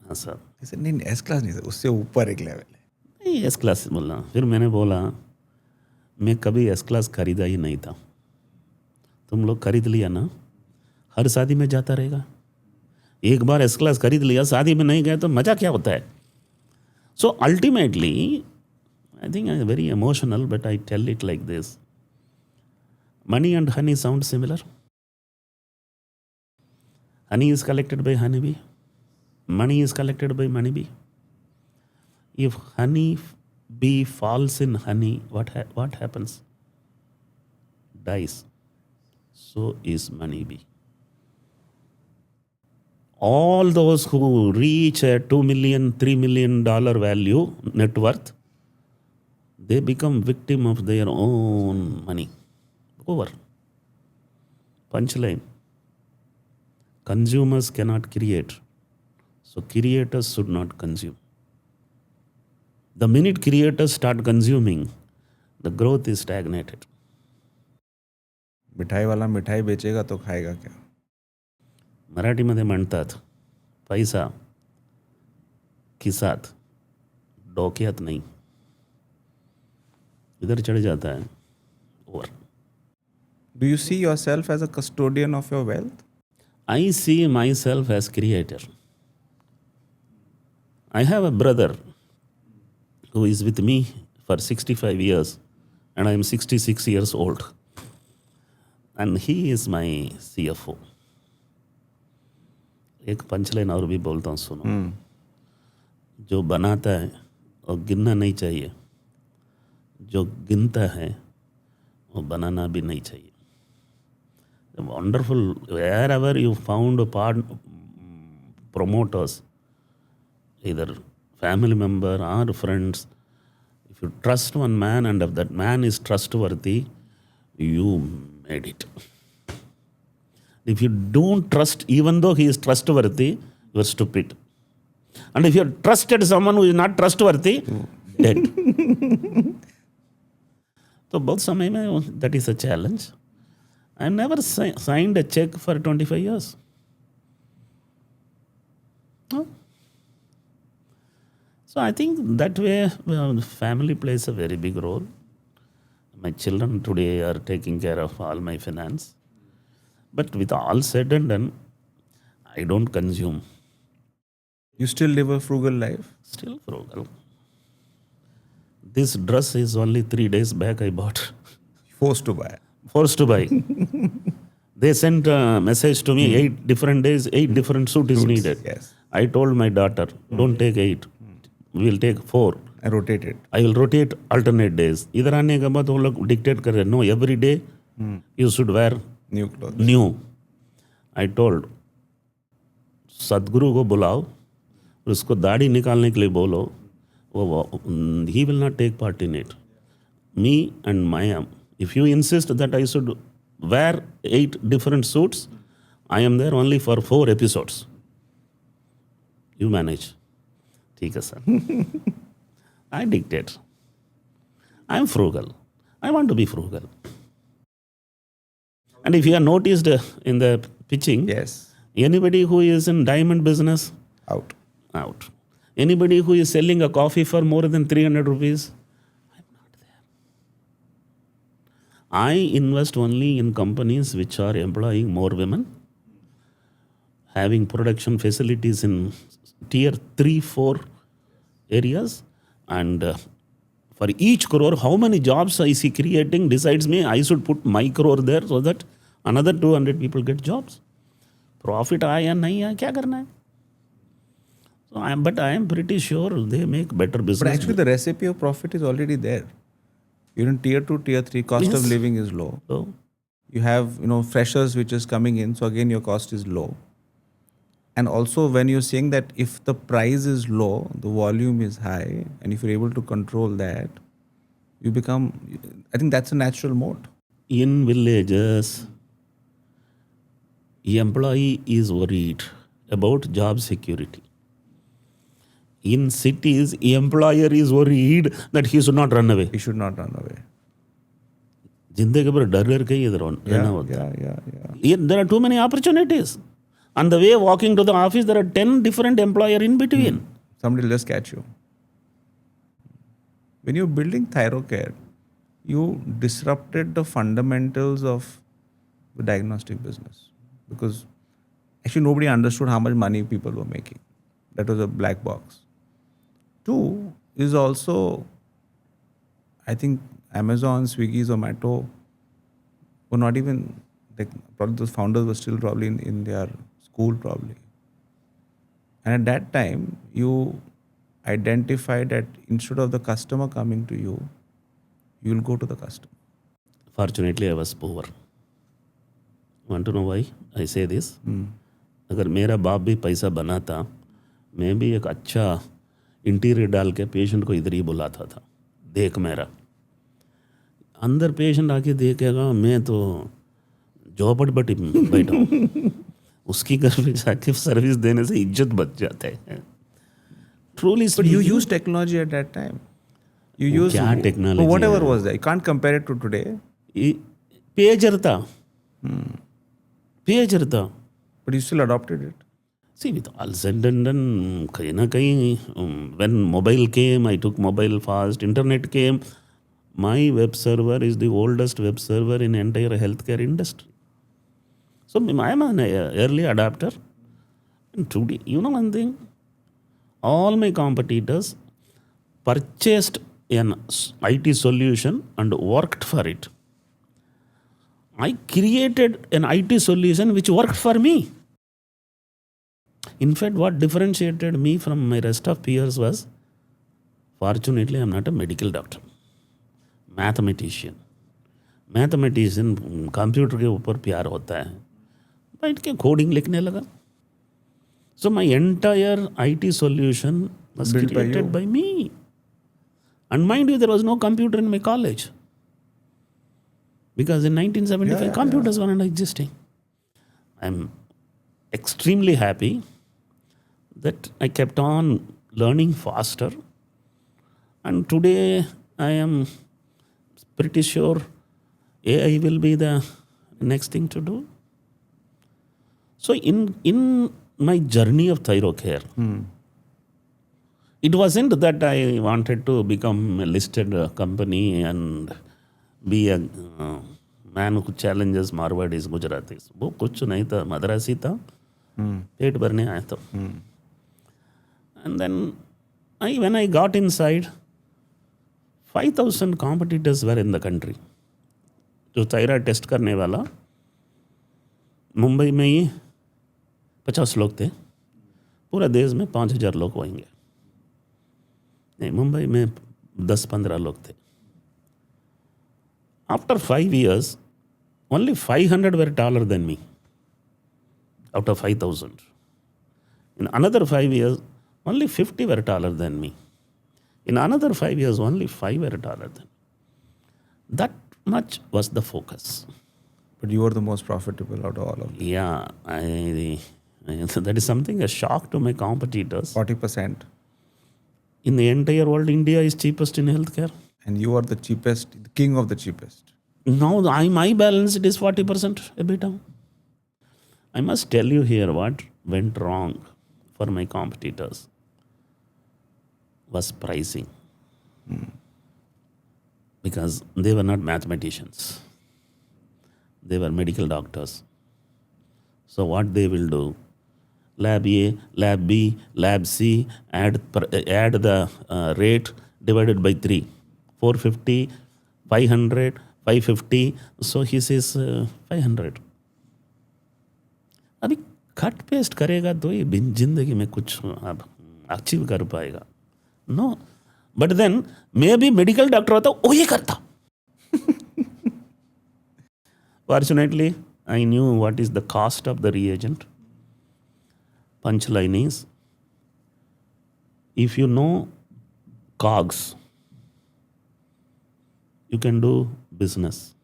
हाँ सर. नहीं एस क्लास नहीं सर, उससे ऊपर एक लेवल है. नहीं एस क्लास बोलना. फिर मैंने बोला, मैं कभी एस क्लास खरीदा ही नहीं था. तुम लोग खरीद लिया ना, हर शादी में जाता रहेगा. एक बार एस क्लास खरीद लिया, शादी में नहीं गए तो मजा क्या होता है? So ultimately I think I'm very emotional, but I tell it like this. Money and honey sound similar. Honey is collected by honeybee. Money is collected by moneybee. If honey bee falls in honey, what happens? Dies. So is moneybee. All those who reach a $2 million, $3 million value net worth, they become victim of their own money. Over. Punchline. Consumers cannot create. So creators should not consume. The minute creators start consuming, the growth is stagnated. मिठाई वाला मिठाई बेचेगा तो खाएगा क्या? मराठीमध्ये म्हणतात, पैसा खिसात, डोक्यात नाही. इधर चढ़ जाता है. Over. Do you see yourself as a custodian of your wealth? I see myself as creator. I have a brother who is with me for 65 years and I am 66 years old. And he is my CFO. एक punchline और भी बोलता हूँ सुनो. जो बनाता है वो गिनना नहीं चाहिए, जो गिनता है वो बनाना भी नहीं चाहिए. Wonderful. Wherever you found promoters, either family member or friends, if you trust one man and if that man is trustworthy, you made it. If you don't trust, even though he is trustworthy, you are stupid. And if you have trusted someone who is not trustworthy, dead. So both समय में that is a challenge. I never signed a check for 25 years. No. So I think that way family plays a very big role. My children today are taking care of all my finance. But with all said and done, I don't consume. You still live a frugal life? Still frugal. This dress is only 3 days back I bought. Forced to buy. Forced to buy. They sent a message to me, 8 different days, 8 different suit is needed. Yes. I told my daughter, don't take 8. We will take 4. I rotate it. I will rotate alternate days. इधर आने के बाद वो लोग dictate कर रहे हैं, no, every day you should wear New clothes. new. I told, सदगुरु को बुलाओ, उसको दाढ़ी निकालने के लिए बोलो, he will not take part in it. Me and Maya, if you insist that I should wear 8 different suits, I am there only for 4 episodes. You manage. ठीक है sir. I dictate. I am frugal. I want to be frugal. And if you have noticed in the pitching, Yes. anybody who is in diamond business, Out. out. Anybody who is selling a coffee for more than 300 rupees, I'm not there. I invest only in companies which are employing more women, having production facilities in tier 3, 4 areas, and for each crore, how many jobs I see creating decides me. I should put my crore there so that another 200 people get jobs. Profit आया या नहीं आया, क्या करना है? But I am pretty sure they make better business. But actually, the recipe of profit is already there. You're in tier 2, tier 3, cost of Yes. living is low. So, You have, freshers which is coming in, so again your cost is low. And also when you're saying that if the price is low, the volume is high, and if you're able to control that, you become, I think that's a natural mode. in villages, employee is worried about job security. In cities, employer is worried that he should not run away. He should not run away. जिंदगी भर डर डर के ही इधर रहना होता है. Yeah. There are too many opportunities. On the way walking to the office, there are 10 different employer in between. Somebody will just catch you. When you're building Thyrocare, you disrupted the fundamentals of the diagnostic business, because actually nobody understood how much money people were making. That was a black box. 2 is also, I think Amazon, Swiggy, Zomato were not even, probably those founders were still probably in their school probably. And at that time, you identified that instead of the customer coming to you, you will go to the customer. Fortunately, I was poor. Want to know why I say this? अगर मेरा बाप भी पैसा बनाता, मैं भी एक अच्छा इंटीरियर डाल के पेशेंट को इधर ही बुलाता था. देख मेरा अंदर पेशेंट आके देखेगा, मैं तो झोपड़पट्टी में बैठा हूँ. उसकी घर में जाके सर्विस देने से इज्जत बच जाता है. Truly But you speaking, used technology at that time. You used क्या technology whatever है? was there. You can't compare it to today. Pager था. पेजर था. But you still adopted it. See, with all said and done, कहीं ना कहीं, when mobile came, I took mobile fast. Internet came. My web server is the oldest web server in entire healthcare industry. So I am an early adapter. And today, you know one thing? All my competitors purchased an IT solution and worked for it. I created an IT solution which worked for me. In fact, what differentiated me from my rest of peers was, fortunately, I am not a medical doctor, mathematician. Mathematician computer के ऊपर प्यार होता है, बैठ के coding लिखने लगा. So my entire IT solution was Built by created you. by me. And mind you, there was no computer in my college. Because in 1975, computers were not existing. I'm extremely happy that I kept on learning faster. And today, I am pretty sure AI will be the next thing to do. So in my journey of Thyrocare, it wasn't that I wanted to become a listed company and be a man who challenges Marwadis, Gujaratis. वो कुछ नहीं था, मद्रासी था, पेट भरने आया था. And then when I got inside, 5,000 competitors were in the country. जो thyroid test करने वाला मुंबई में ही 50 लोग थे, पूरा देश में 5,000 लोग होंगे. नहीं, मुंबई में 10-15 लोग थे. After 5 years, only 500 were taller than me out of 5,000. In another 5 years, only 50 were taller than me. In another 5 years, only 5 were taller than me. That much was the focus. But you were the most profitable out of all of them. Yeah, that is something a shock to my competitors. 40%. In the entire world, India is cheapest in healthcare. And you are the cheapest, the king of the cheapest. Now, my balance, it is 40% EBITDA. I must tell you here what went wrong for my competitors was pricing. Because they were not mathematicians. They were medical doctors. So what they will do, lab A, lab B, lab C, add the rate divided by 3. 450, 500, 550. So he says 500. अभी cut paste करेगा तो ये जिंदगी में कुछ achieve कर पाएगा. No, but then मैं भी मेडिकल डॉक्टर होता वो ये करता. Fortunately, I knew what is the cost of the reagent. Punchline is, if you know COGS, you can do business.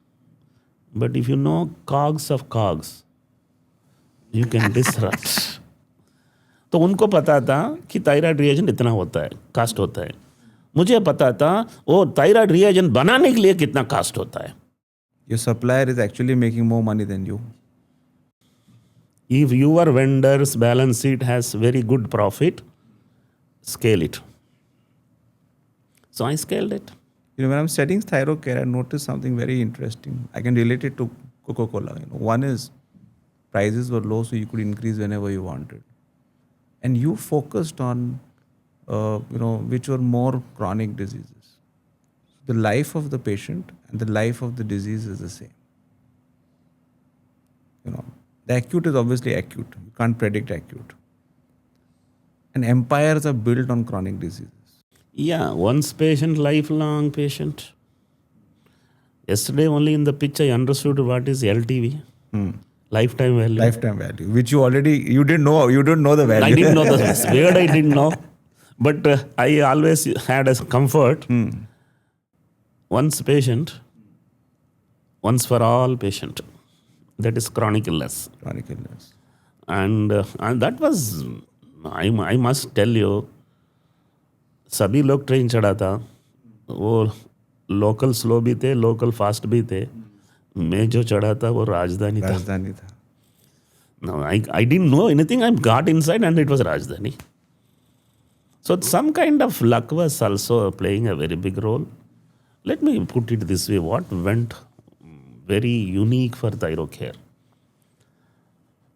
But if you know COGS of COGS, you can disrupt. तो उनको पता था कि thyroid reagent इतना होता है, cast होता है. मुझे पता था वो थायराइड रिएजेंट बनाने के लिए कितना कास्ट होता है. Your supplier is actually making more money than you. If your vendor's balance sheet has very good profit, scale it. So I scaled it. You know, when I'm studying Thyrocare, I noticed something very interesting. I can relate it to Coca-Cola. One is prices were low, so you could increase whenever you wanted. And you focused on, which were more chronic diseases. The life of the patient and the life of the disease is the same. The acute is obviously acute. You can't predict acute. And empires are built on chronic diseases. Yeah, once patient, lifelong patient. Yesterday only in the pitch I understood what is LTV. Lifetime value. Lifetime value, which you didn't know the value. I didn't know the word, I didn't know. But I always had a comfort. Once patient, once for all patient. That is chronic illness. Chronic illness. And that was, I must tell you, सभी लोग train चढ़ा था. वो local slow भी थे, local fast भी थे. मैं जो चढ़ा था वो राजधानी था. No, I didn't know anything. I got inside and it was Rajdhani. So some kind of luck was also playing a very big role. Let me put it this way. What went very unique for Thyrocare?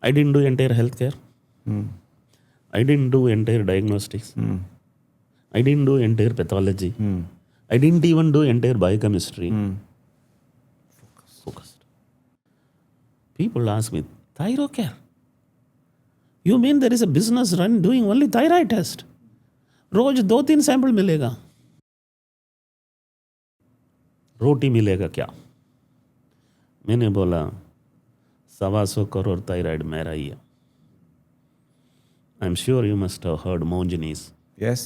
I didn't do entire healthcare. I didn't do entire diagnostics. I didn't do entire pathology. I didn't even do entire biochemistry. Focused. People ask me, Thyrocare? You mean there is a business run doing only thyroid test? Rose 2-3 sample मिलेगा, रोटी मिलेगा क्या? मैंने बोला 125 crore thyroid मेरा ही है. I'm sure you must have heard Monjani's. Yes.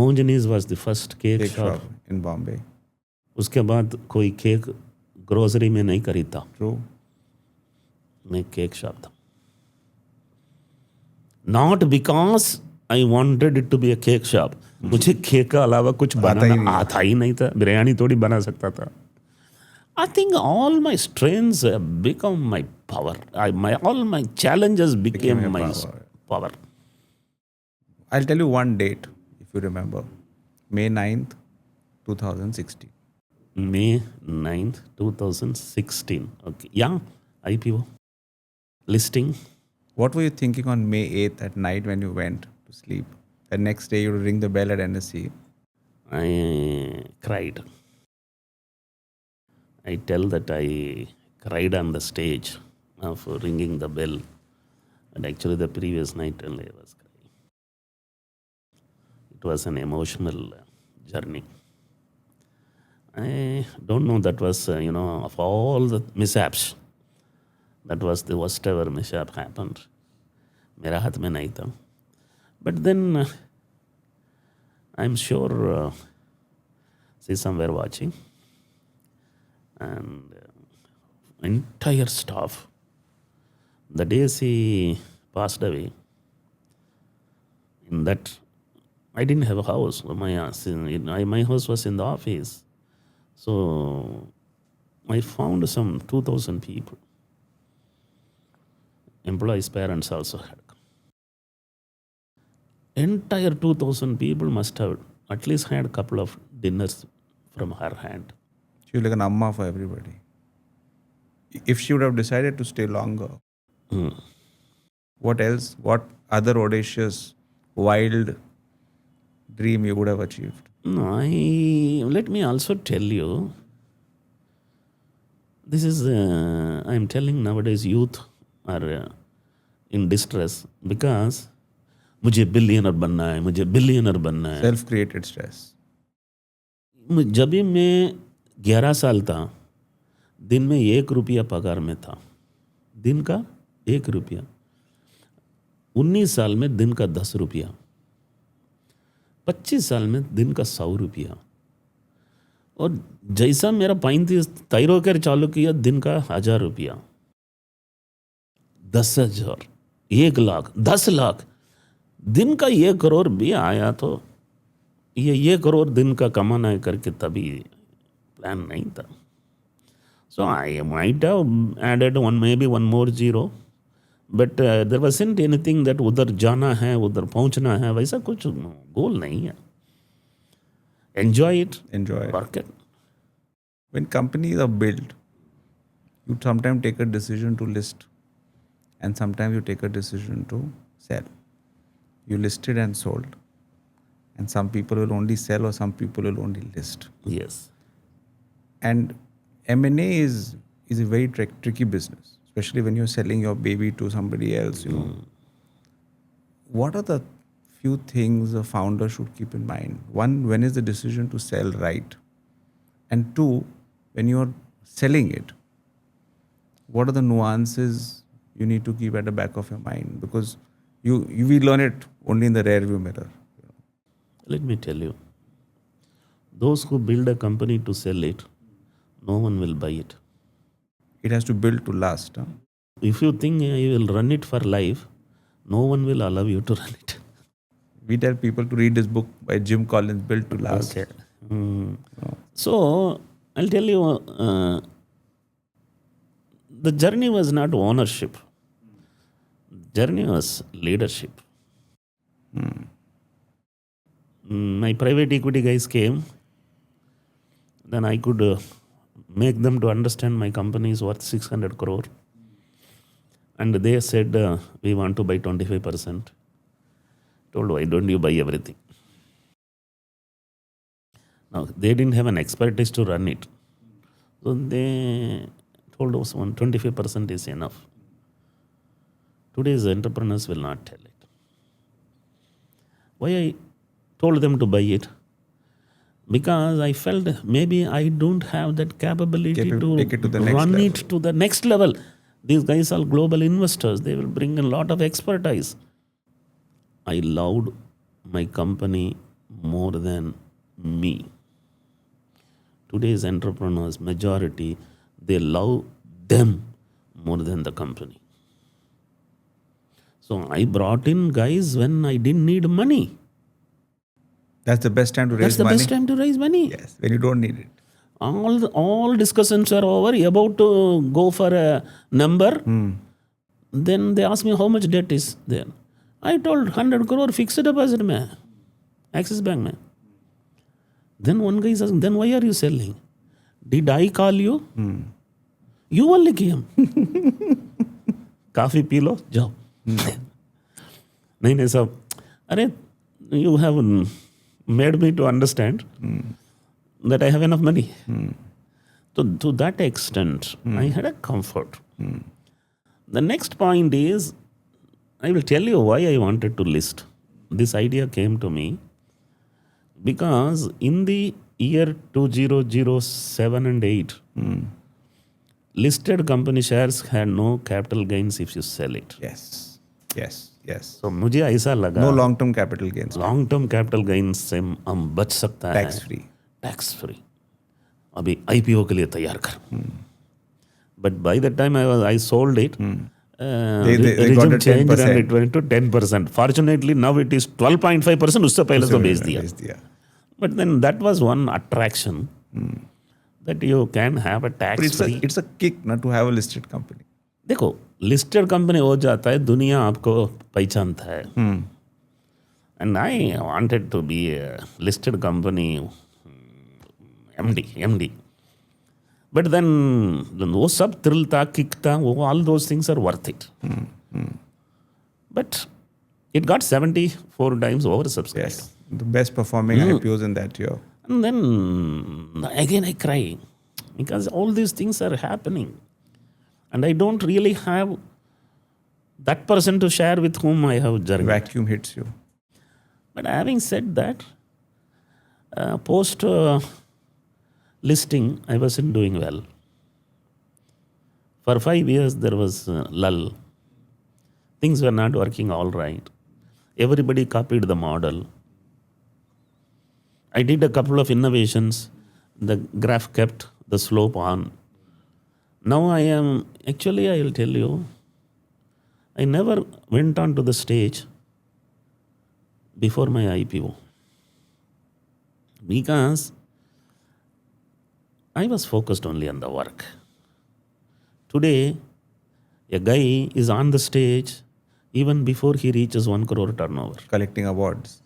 Monjani's was the first cake shop in Bombay. उसके बाद कोई केक ग्रोसरी में नहीं खरीदता. True. मैं केक शॉप था. Not because I wanted it to be a cake shop. मुझे cake का अलावा कुछ बनाना आता ही नहीं था. बिरयानी थोड़ी बना सकता था. I think all my strengths have become my power. All my challenges became my power. I'll tell you one date, if you remember. May 9th, 2016. May 9th, 2016. Okay. Yeah, IPO. Listing. What were you thinking on May 8th at night when you went to sleep? The next day you ring the bell at NSE. I cried. I tell that I cried on the stage of ringing the bell. And actually the previous night only I was crying. It was an emotional journey. I don't know, that was, of all the mishaps, that was the worst ever mishap happened. मेरा हाथ में नहीं था. But then I'm sure she's somewhere watching. And entire staff, the day she passed away, in that, I didn't have a house. My house was in the office. So I found some 2,000 people. Employees' parents also had come. Entire 2,000 people must have at least had a couple of dinners from her hand. She was like an amma for everybody. If she would have decided to stay longer, what else? What other audacious, wild dream you would have achieved? No, let me also tell you, this is, I'm telling nowadays youth are in distress because मुझे billionaire बनना है. Self-created stress. जब भी मैं 11 साल था, दिन में 1 रुपया पगार में था. दिन का 1 रुपया. 19 साल में दिन का 10 रुपया. 25 साल में दिन का 100 रुपया. और जैसा मेरा 35 थायरोकेयर चालू किया, दिन का 1000 रुपया. 10,000, 1 लाख, 10 लाख. दिन का 1 करोड़ भी आया तो ये 1 करोड़ दिन का कमाना है करके तभी प्लान नहीं था. So I might have added maybe one more zero, but there wasn't anything that उधर जाना है, उधर पहुंचना है, वैसा कुछ गोल नहीं है. Enjoy it. Work it. When companies are built, you sometimes take a decision to list, and sometimes you take a decision to sell. You listed and sold, and some people will only sell or some people will only list. Yes. And M&A is a very tricky business, especially when you're selling your baby to somebody else. What are the few things a founder should keep in mind? One, when is the decision to sell right? And two, when you're selling it, what are the nuances you need to keep at the back of your mind? Because you will learn it only in the rear view mirror. Let me tell you, those who build a company to sell it, no one will buy it. It has to build to last. Huh? If you think you will run it for life, no one will allow you to run it. We tell people to read this book by Jim Collins, Built to Last. Okay. So, I'll tell you, the journey was not ownership. Journey was leadership. My private equity guys came. Then I could make them to understand my company is worth 600 crore. And they said, we want to buy 25%. Told, why don't you buy everything? Now, they didn't have an expertise to run it. So they told us 25% is enough. Today's entrepreneurs will not tell it. Why I told them to buy it? Because I felt maybe I don't have that capability to take it to the next run level. it to the next level. These guys are global investors. They will bring a lot of expertise. I loved my company more than me. Today's entrepreneurs, majority, they love them more than the company. So I brought in guys when I didn't need money. That's the best time to That's raise the money. best time to raise money. Yes, when you don't need it. All discussions are over, about to go for a number. Then they ask me how much debt is there. I told 100 crore fixed deposit mein, Axis Bank mein. Then one guy is asking, then why are you selling? Did I call you? You only came. Coffee पी लो जाओ. नहीं साहब, अरे you have made me to understand that I have enough money. So to that extent, I had a comfort. The next point is, I will tell you why I wanted to list. This idea came to me because in the year 2007 and 8, listed company shares had no capital gains if you sell it. Yes, yes, yes. So मुझे ऐसा लगा No long-term capital gains. Long term capital gains से हम बच सकता है. Tax free. Tax free. अभी IPO के लिए तैयार कर. But by the time I sold it, They got regime a changed 10%. and it went to 10%. Fortunately now it is 12.5%. उससे पहले तो बेच दिया. But then that was one attraction that you can have a But tax free. it's a kick not to have a listed company. देखो listed company हो जाता है, दुनिया आपको पहचानता है. And I wanted to be a listed company MD. But then वो सब thrill था, kick था, वो all those things are worth it. But it got 74 times oversubscribed. Yes, the best performing IPOs in that year. And then again I cry because all these things are happening. And I don't really have that person to share with whom I have journeyed. Vacuum hits you. But having said that, post listing, I wasn't doing well. For 5 years, there was lull. Things were not working all right. Everybody copied the model. I did a couple of innovations. The graph kept the slope on. Now I will tell you, I never went on to the stage before my IPO because I was focused only on the work. Today, a guy is on the stage even before he reaches 1 crore turnover. Collecting awards.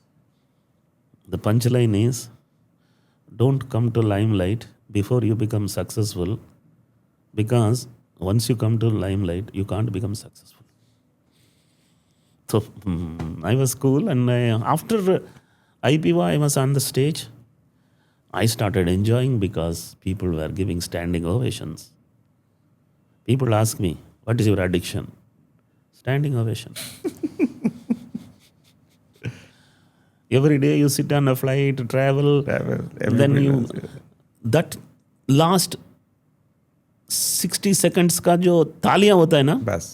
The punchline is, don't come to limelight before you become successful, because once you come to limelight, you can't become successful. So I was cool, and after IPO, I was on the stage. I started enjoying because people were giving standing ovations. People ask me, what is your addiction? Standing ovation. Every day you sit on a flight, travel, then you, that last 60 seconds का जो तालियां होता है ना, बस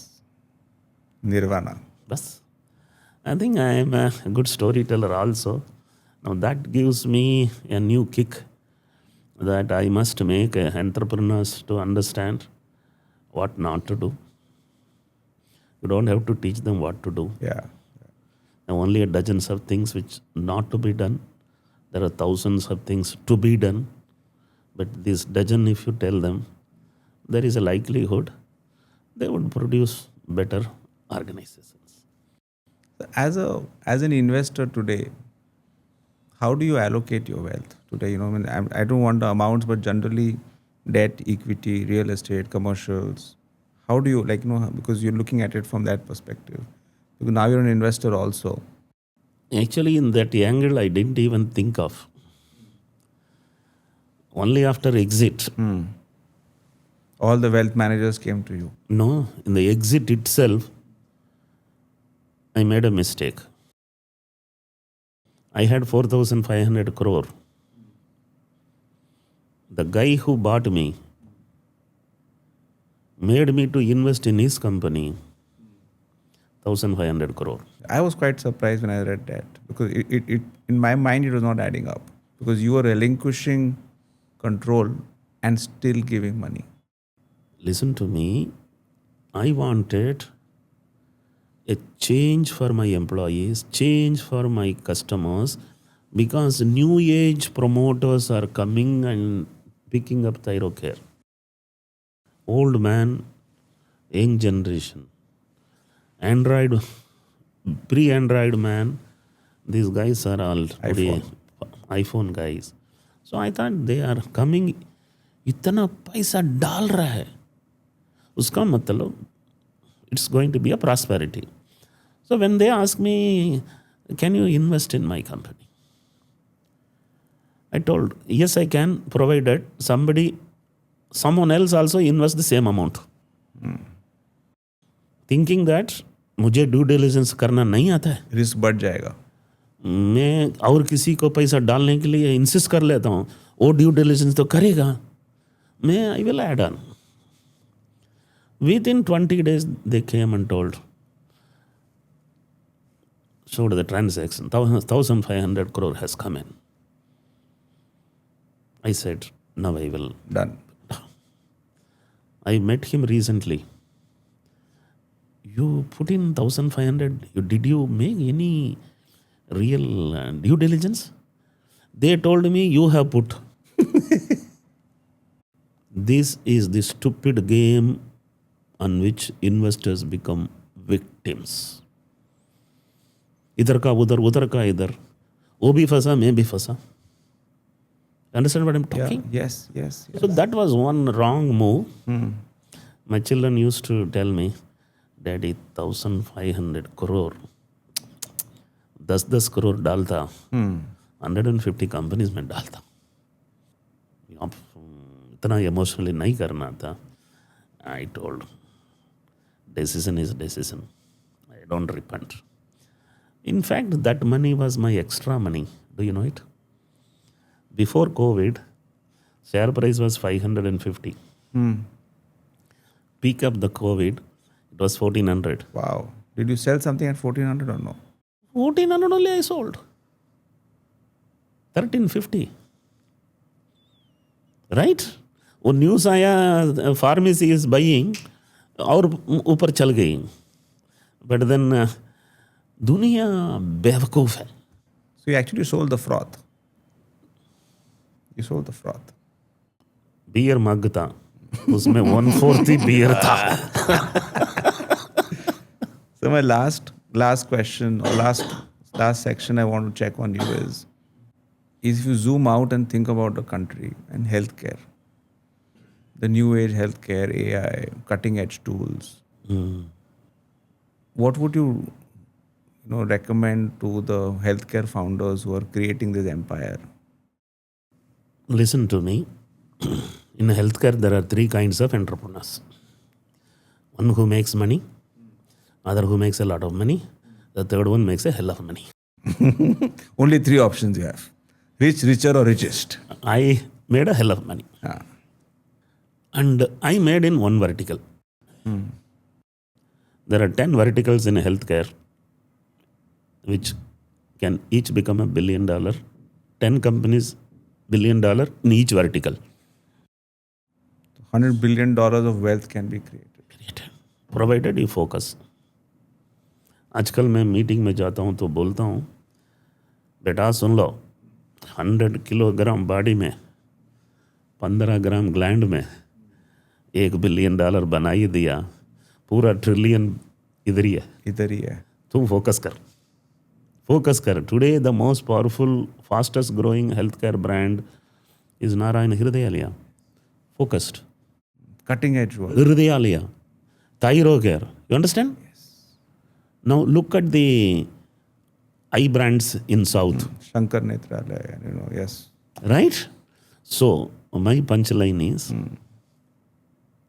nirvana. बस. I think I am a good storyteller also. Now that gives me a new kick that I must make entrepreneurs to understand what not to do. You don't have to teach them what to do. Yeah. There are only a dozens of things which not to be done. There are thousands of things to be done. But this dozen, if you tell them, there is a likelihood they would produce better organizations. As an investor today, how do you allocate your wealth today? You know, I don't want the amounts, but generally debt, equity, real estate, commercials. How do you, because you're looking at it from that perspective? Because now you're an investor also. Actually, in that angle, I didn't even think of. Only after exit. All the wealth managers came to you. No, in the exit itself, I made a mistake. I had 4,500 crore. The guy who bought me made me to invest in his company 1,500 crore. I was quite surprised when I read that, because it in my mind it was not adding up, because you were relinquishing control and still giving money. Listen to me. I wanted a change for my employees, change for my customers, because new age promoters are coming and picking up Thyrocare. Old man, young generation, Android, pre-Android man, these guys are all today iPhone guys. So I thought they are coming, इतना पैसा डाल रहा है, उसका मतलब it's going to be a prosperity. So when they ask me, can you invest in my company? I told, yes, I can, provided someone else also invest the same amount. Thinking that मुझे due diligence करना नहीं आता है, risk बढ़ जाएगा, मैं और किसी को पैसा डालने के लिए इंसिस्ट कर लेता हूँ, वो ड्यू डिलिजेंस तो करेगा, मैं I will add on. Within 20 days, they came and showed the transaction. 1,500 crore has come in. I said, now I will. Done. I met him recently. You put in 1,500. Did you make any real due diligence? They told me, you have put. This is the stupid game on which investors become victims. इधर का उधर, उधर का इधर, वो भी फंसा, मैं भी फंसा. Understand what I'm talking? Yeah. Yes. So that was one wrong move. My children used to tell me, Daddy, 1,500 crore, 10 crore डालता, 150 कंपनीज में डालता. अब इतना इमोशनली नहीं करना था. I told, decision is decision. I don't repent. In fact, that money was my extra money. Do you know it? Before COVID, share price was 550. Peak of the COVID, it was 1,400. Wow. Did you sell something at 1,400 or no? 1,400 only I sold. 1,350. Right? वो news आया, pharmacy is buying, और ऊपर चल गई. But then दुनिया बेवकूफ़ है. So you actually sold the froth. You sold the froth. Beer mug था, उसमें 1/4 ही बियर था. So my last question, or last section I want to check on you is if you zoom out and think about the country and healthcare, the new age healthcare, AI, cutting edge tools, what would you recommend to the healthcare founders who are creating this empire? Listen to me. In healthcare, there are 3 kinds of entrepreneurs. One who makes money, other who makes a lot of money, the third one makes a hell of money. Only 3 options you have: rich, richer, or richest. I made a hell of money. And I made in one vertical. There are 10 verticals in healthcare which can each become $1 billion. 10 companies, $1 billion in each vertical. $100 billion of wealth can be created. Provided you focus. आजकल मैं meeting में जाता हूँ तो बोलता हूँ, बेटा सुन लो, 100 kilogram body में, 15 ग्राम ग्लैंड में, $1 बिलियन बना ही दिया, पूरा ट्रिलियन इधर ही है. तुम फोकस कर. Today the most powerful, fastest growing healthcare brand is Narayana Hridayalaya. Focused. Cutting edge work. Hridayalaya. Thyrocare. You understand? Now look at the eye brands in South, Shankar Netralaya, yes. right? So my punchline is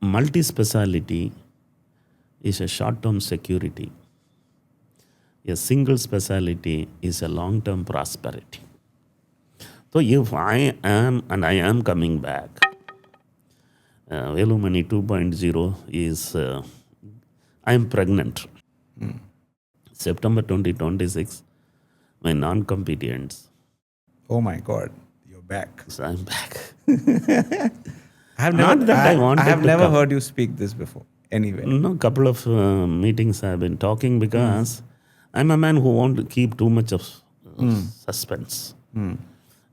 multi-speciality is a short-term security. A single speciality is a long-term prosperity. So if I am coming back, Velumani 2.0 is, I am pregnant. September 2026, my non-competence. Oh my God, you're back. So I'm back. I have Not that I wanted to never come. heard you speak this before. Anyway. No, couple of meetings I've been talking because I'm a man who won't keep too much of suspense.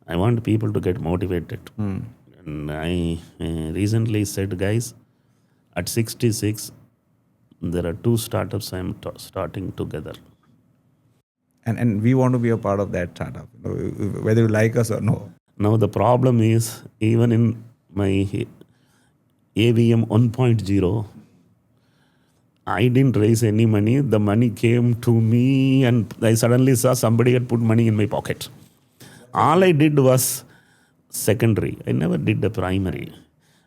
I want people to get motivated. And I recently said, guys, at 66, there are 2 startups I'm starting together. And we want to be a part of that startup, whether you like us or no. Now the problem is, even in my AVM 1.0, I didn't raise any money. The money came to me and I suddenly saw somebody had put money in my pocket. All I did was secondary. I never did the primary.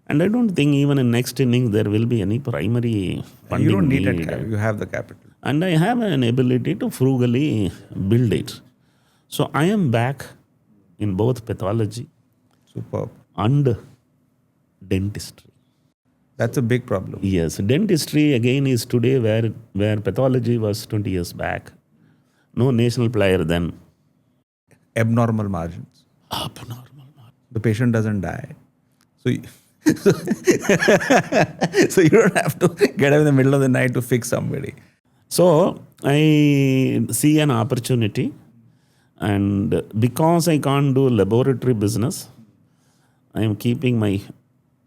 And I don't think even in next inning there will be any primary funding. You don't need needed. that. You have the capital. And I have an ability to frugally build it. So I am back in both pathology Superb. and dentistry. That's a big problem. Yes, dentistry again is today where pathology was 20 years back. No national player then. Abnormal margins. Abnormal. The patient doesn't die. So you, so you don't have to get up in the middle of the night to fix somebody. So I see an opportunity, and because I can't do laboratory business, I am keeping my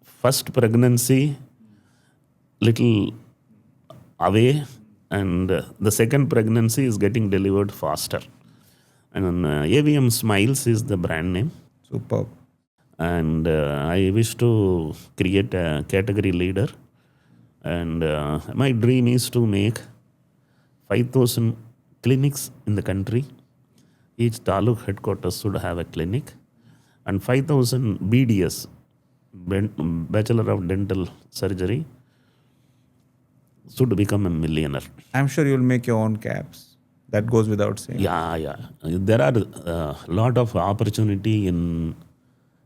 first pregnancy little away, and the second pregnancy is getting delivered faster. And AVM Smiles is the brand name. Superb. And I wish to create a category leader. And my dream is to make 5,000 clinics in the country. Each taluk headquarters should have a clinic. And 5,000 BDS, Bachelor of Dental Surgery, should become a millionaire. I'm sure you'll make your own caps. That goes without saying. Yeah. There are a lot of opportunity in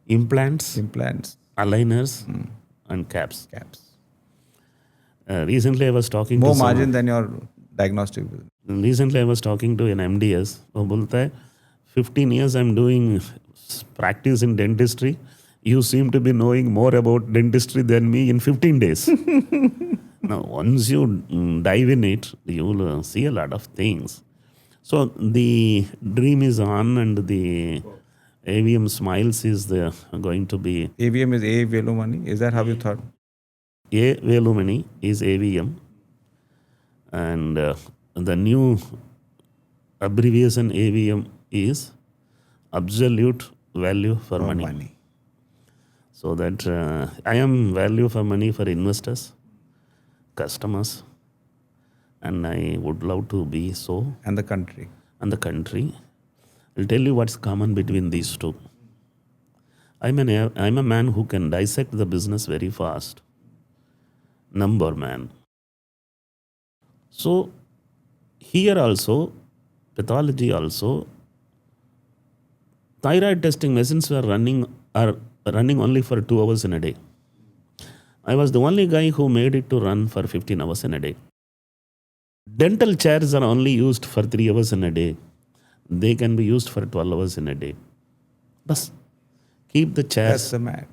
implants, aligners, and caps. Recently, I was talking More to margin than your diagnostic business. Recently, I was talking to an MDS. वो बोलता है 15 years I'm doing practice in dentistry. You seem to be knowing more about dentistry than me in 15 days. Now, once you dive in it, you will see a lot of things. So the dream is on, and the AVM Smiles is going to be. AVM is A Velumani. Is that how you thought? A Velumani is AVM, and the new abbreviation AVM is absolute value for money. So that I am value for money for investors, customers, and I would love to be so. And the country. I'll tell you what's common between these two. I'm a man who can dissect the business very fast. Number man. So here also, pathology also, thyroid testing machines are running only for 2 hours in a day. I was the only guy who made it to run for 15 hours in a day. Dental chairs are only used for 3 hours in a day. They can be used for 12 hours in a day. But keep the chairs. That's the man.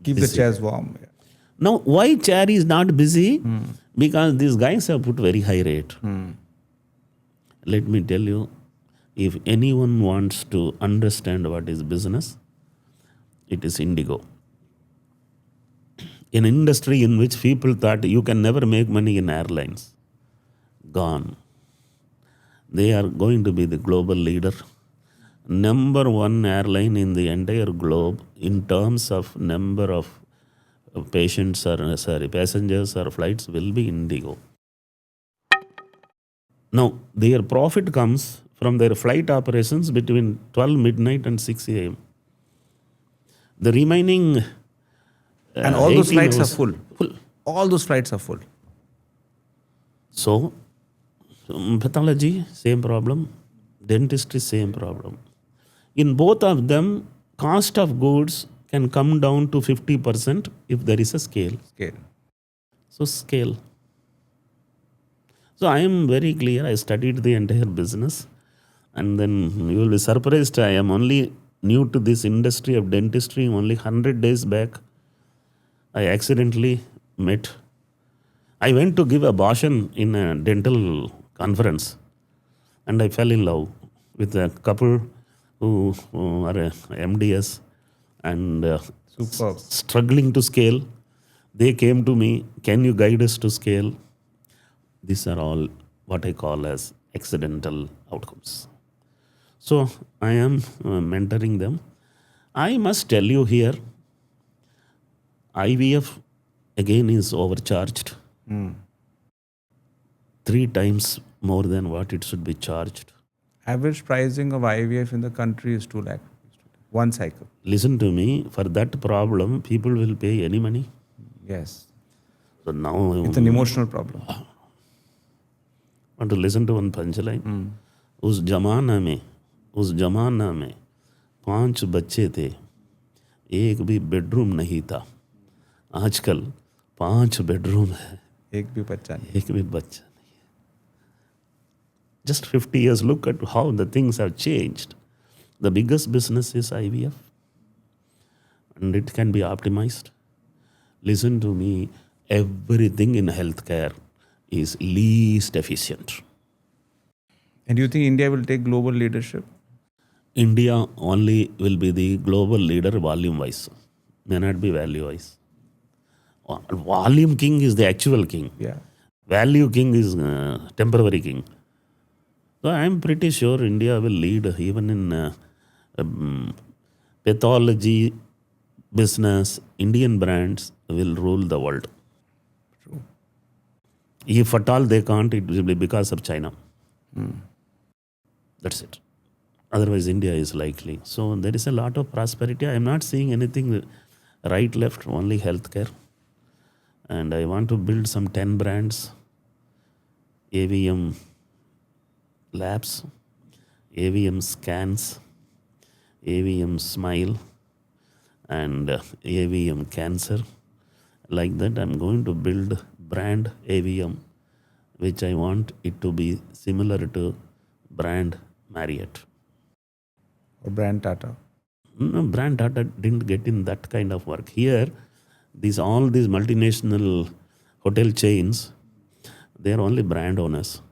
Keep the chairs warm. Yeah. Now, why chair is not busy? Because these guys have put very high rate. Let me tell you, if anyone wants to understand what is business, it is indigo. An industry in which people thought you can never make money in airlines, gone. They are going to be the global leader. Number 1 airline in the entire globe in terms of number of passengers or flights will be Indigo. Now, their profit comes from their flight operations between 12 midnight and 6 a.m. The remaining And all those 18 flights are hours full. full. All those flights are full. So, pathology, same problem. Dentistry, same problem. In both of them, cost of goods can come down to 50% if there is a scale. Scale. So, scale. So, I am very clear. I studied the entire business. And then you will be surprised. I am only new to this industry of dentistry. Only 100 days back, I accidentally met. I went to give a bhashan in a dental conference. And I fell in love with a couple who are MDS and Superb. struggling to scale. They came to me, can you guide us to scale? These are all what I call as accidental outcomes. So I am mentoring them. I must tell you here, IVF again is overcharged 3 times more than what it should be charged. Average pricing of IVF in the country is 2 lakh. One cycle. Listen to me, for that problem, people will pay any money. Yes. So now It's an emotional problem. want to listen to one punchline. उस जमाना में 5 बच्चे थे, एक भी bedroom नहीं था. आजकल 5 बेडरूम है, एक भी बच्चा नहीं. एक भी बच्चा नहीं है. Just 50 years, look at how the things have changed. The biggest business is IVF, and it can be optimized. Listen to me, everything in healthcare is least efficient. And do you think India will take global leadership? India only will be the global leader volume-wise, may not be value-wise. Volume king is the actual king. Yeah. Value king is temporary king. So I am pretty sure India will lead even in pathology, business. Indian brands will rule the world. True. If at all they can't, it will be because of China. That's it. Otherwise, India is likely. So there is a lot of prosperity. I am not seeing anything right, left, only healthcare. And I want to build some 10 brands. AVM Labs, AVM Scans, AVM Smile, and AVM Cancer. Like that, I'm going to build brand AVM, which I want it to be similar to brand Marriott. Or brand Tata. No, brand Tata didn't get in that kind of work. Here, all these multinational hotel chains, they are only brand owners.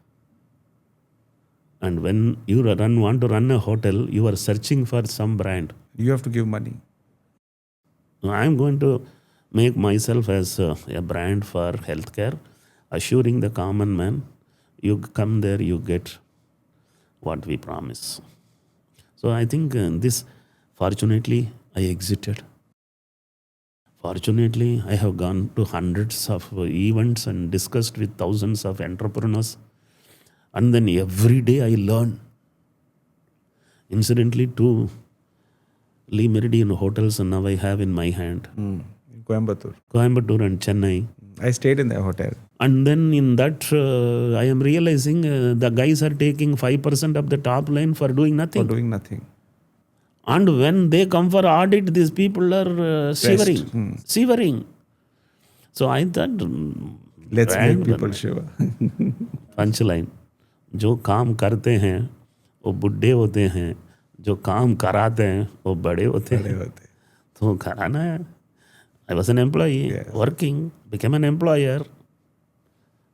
And when you want to run a hotel, you are searching for some brand. You have to give money. I'm going to make myself as a brand for healthcare, assuring the common man, you come there, you get what we promise. So I think this, fortunately, I exited. Fortunately, I have gone to hundreds of events and discussed with thousands of entrepreneurs. And then every day I learn. Incidentally, 2 Lee Meridian hotels now I have in my hand. In Coimbatore. Coimbatore and Chennai. I stayed in their hotel. And then in that, I am realizing the guys are taking 5% of the top line for doing For nothing. doing nothing. And when they come for audit, these people are shivering. Shivering. So I thought, Let's brand make people shiver. Punchline, जो काम करते हैं वो बुढ़े होते हैं, जो काम कराते हैं वो बड़े होते हैं. तो कराना है. I was an employee, working, became an employer,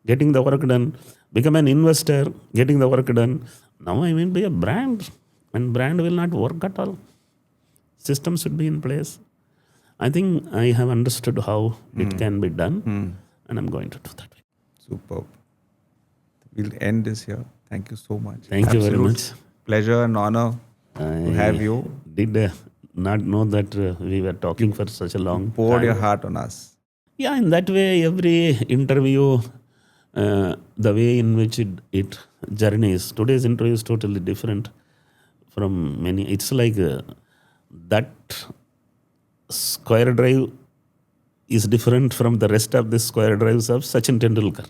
getting the work done, become an investor, getting the work done. Now I will be a brand, and brand will not work at all. System should be in place. I think I have understood how it can be done, and I'm going to do that. Superb. We'll end this here. Thank you so much. Thank you very much. Pleasure and honor to have you. Did not know that we were talking for such a long Poured time. your heart on us. Yeah, in that way, every interview, the way in which it journeys. Today's interview is totally different from many. It's like that square drive is different from the rest of the square drives of Sachin Tendulkar.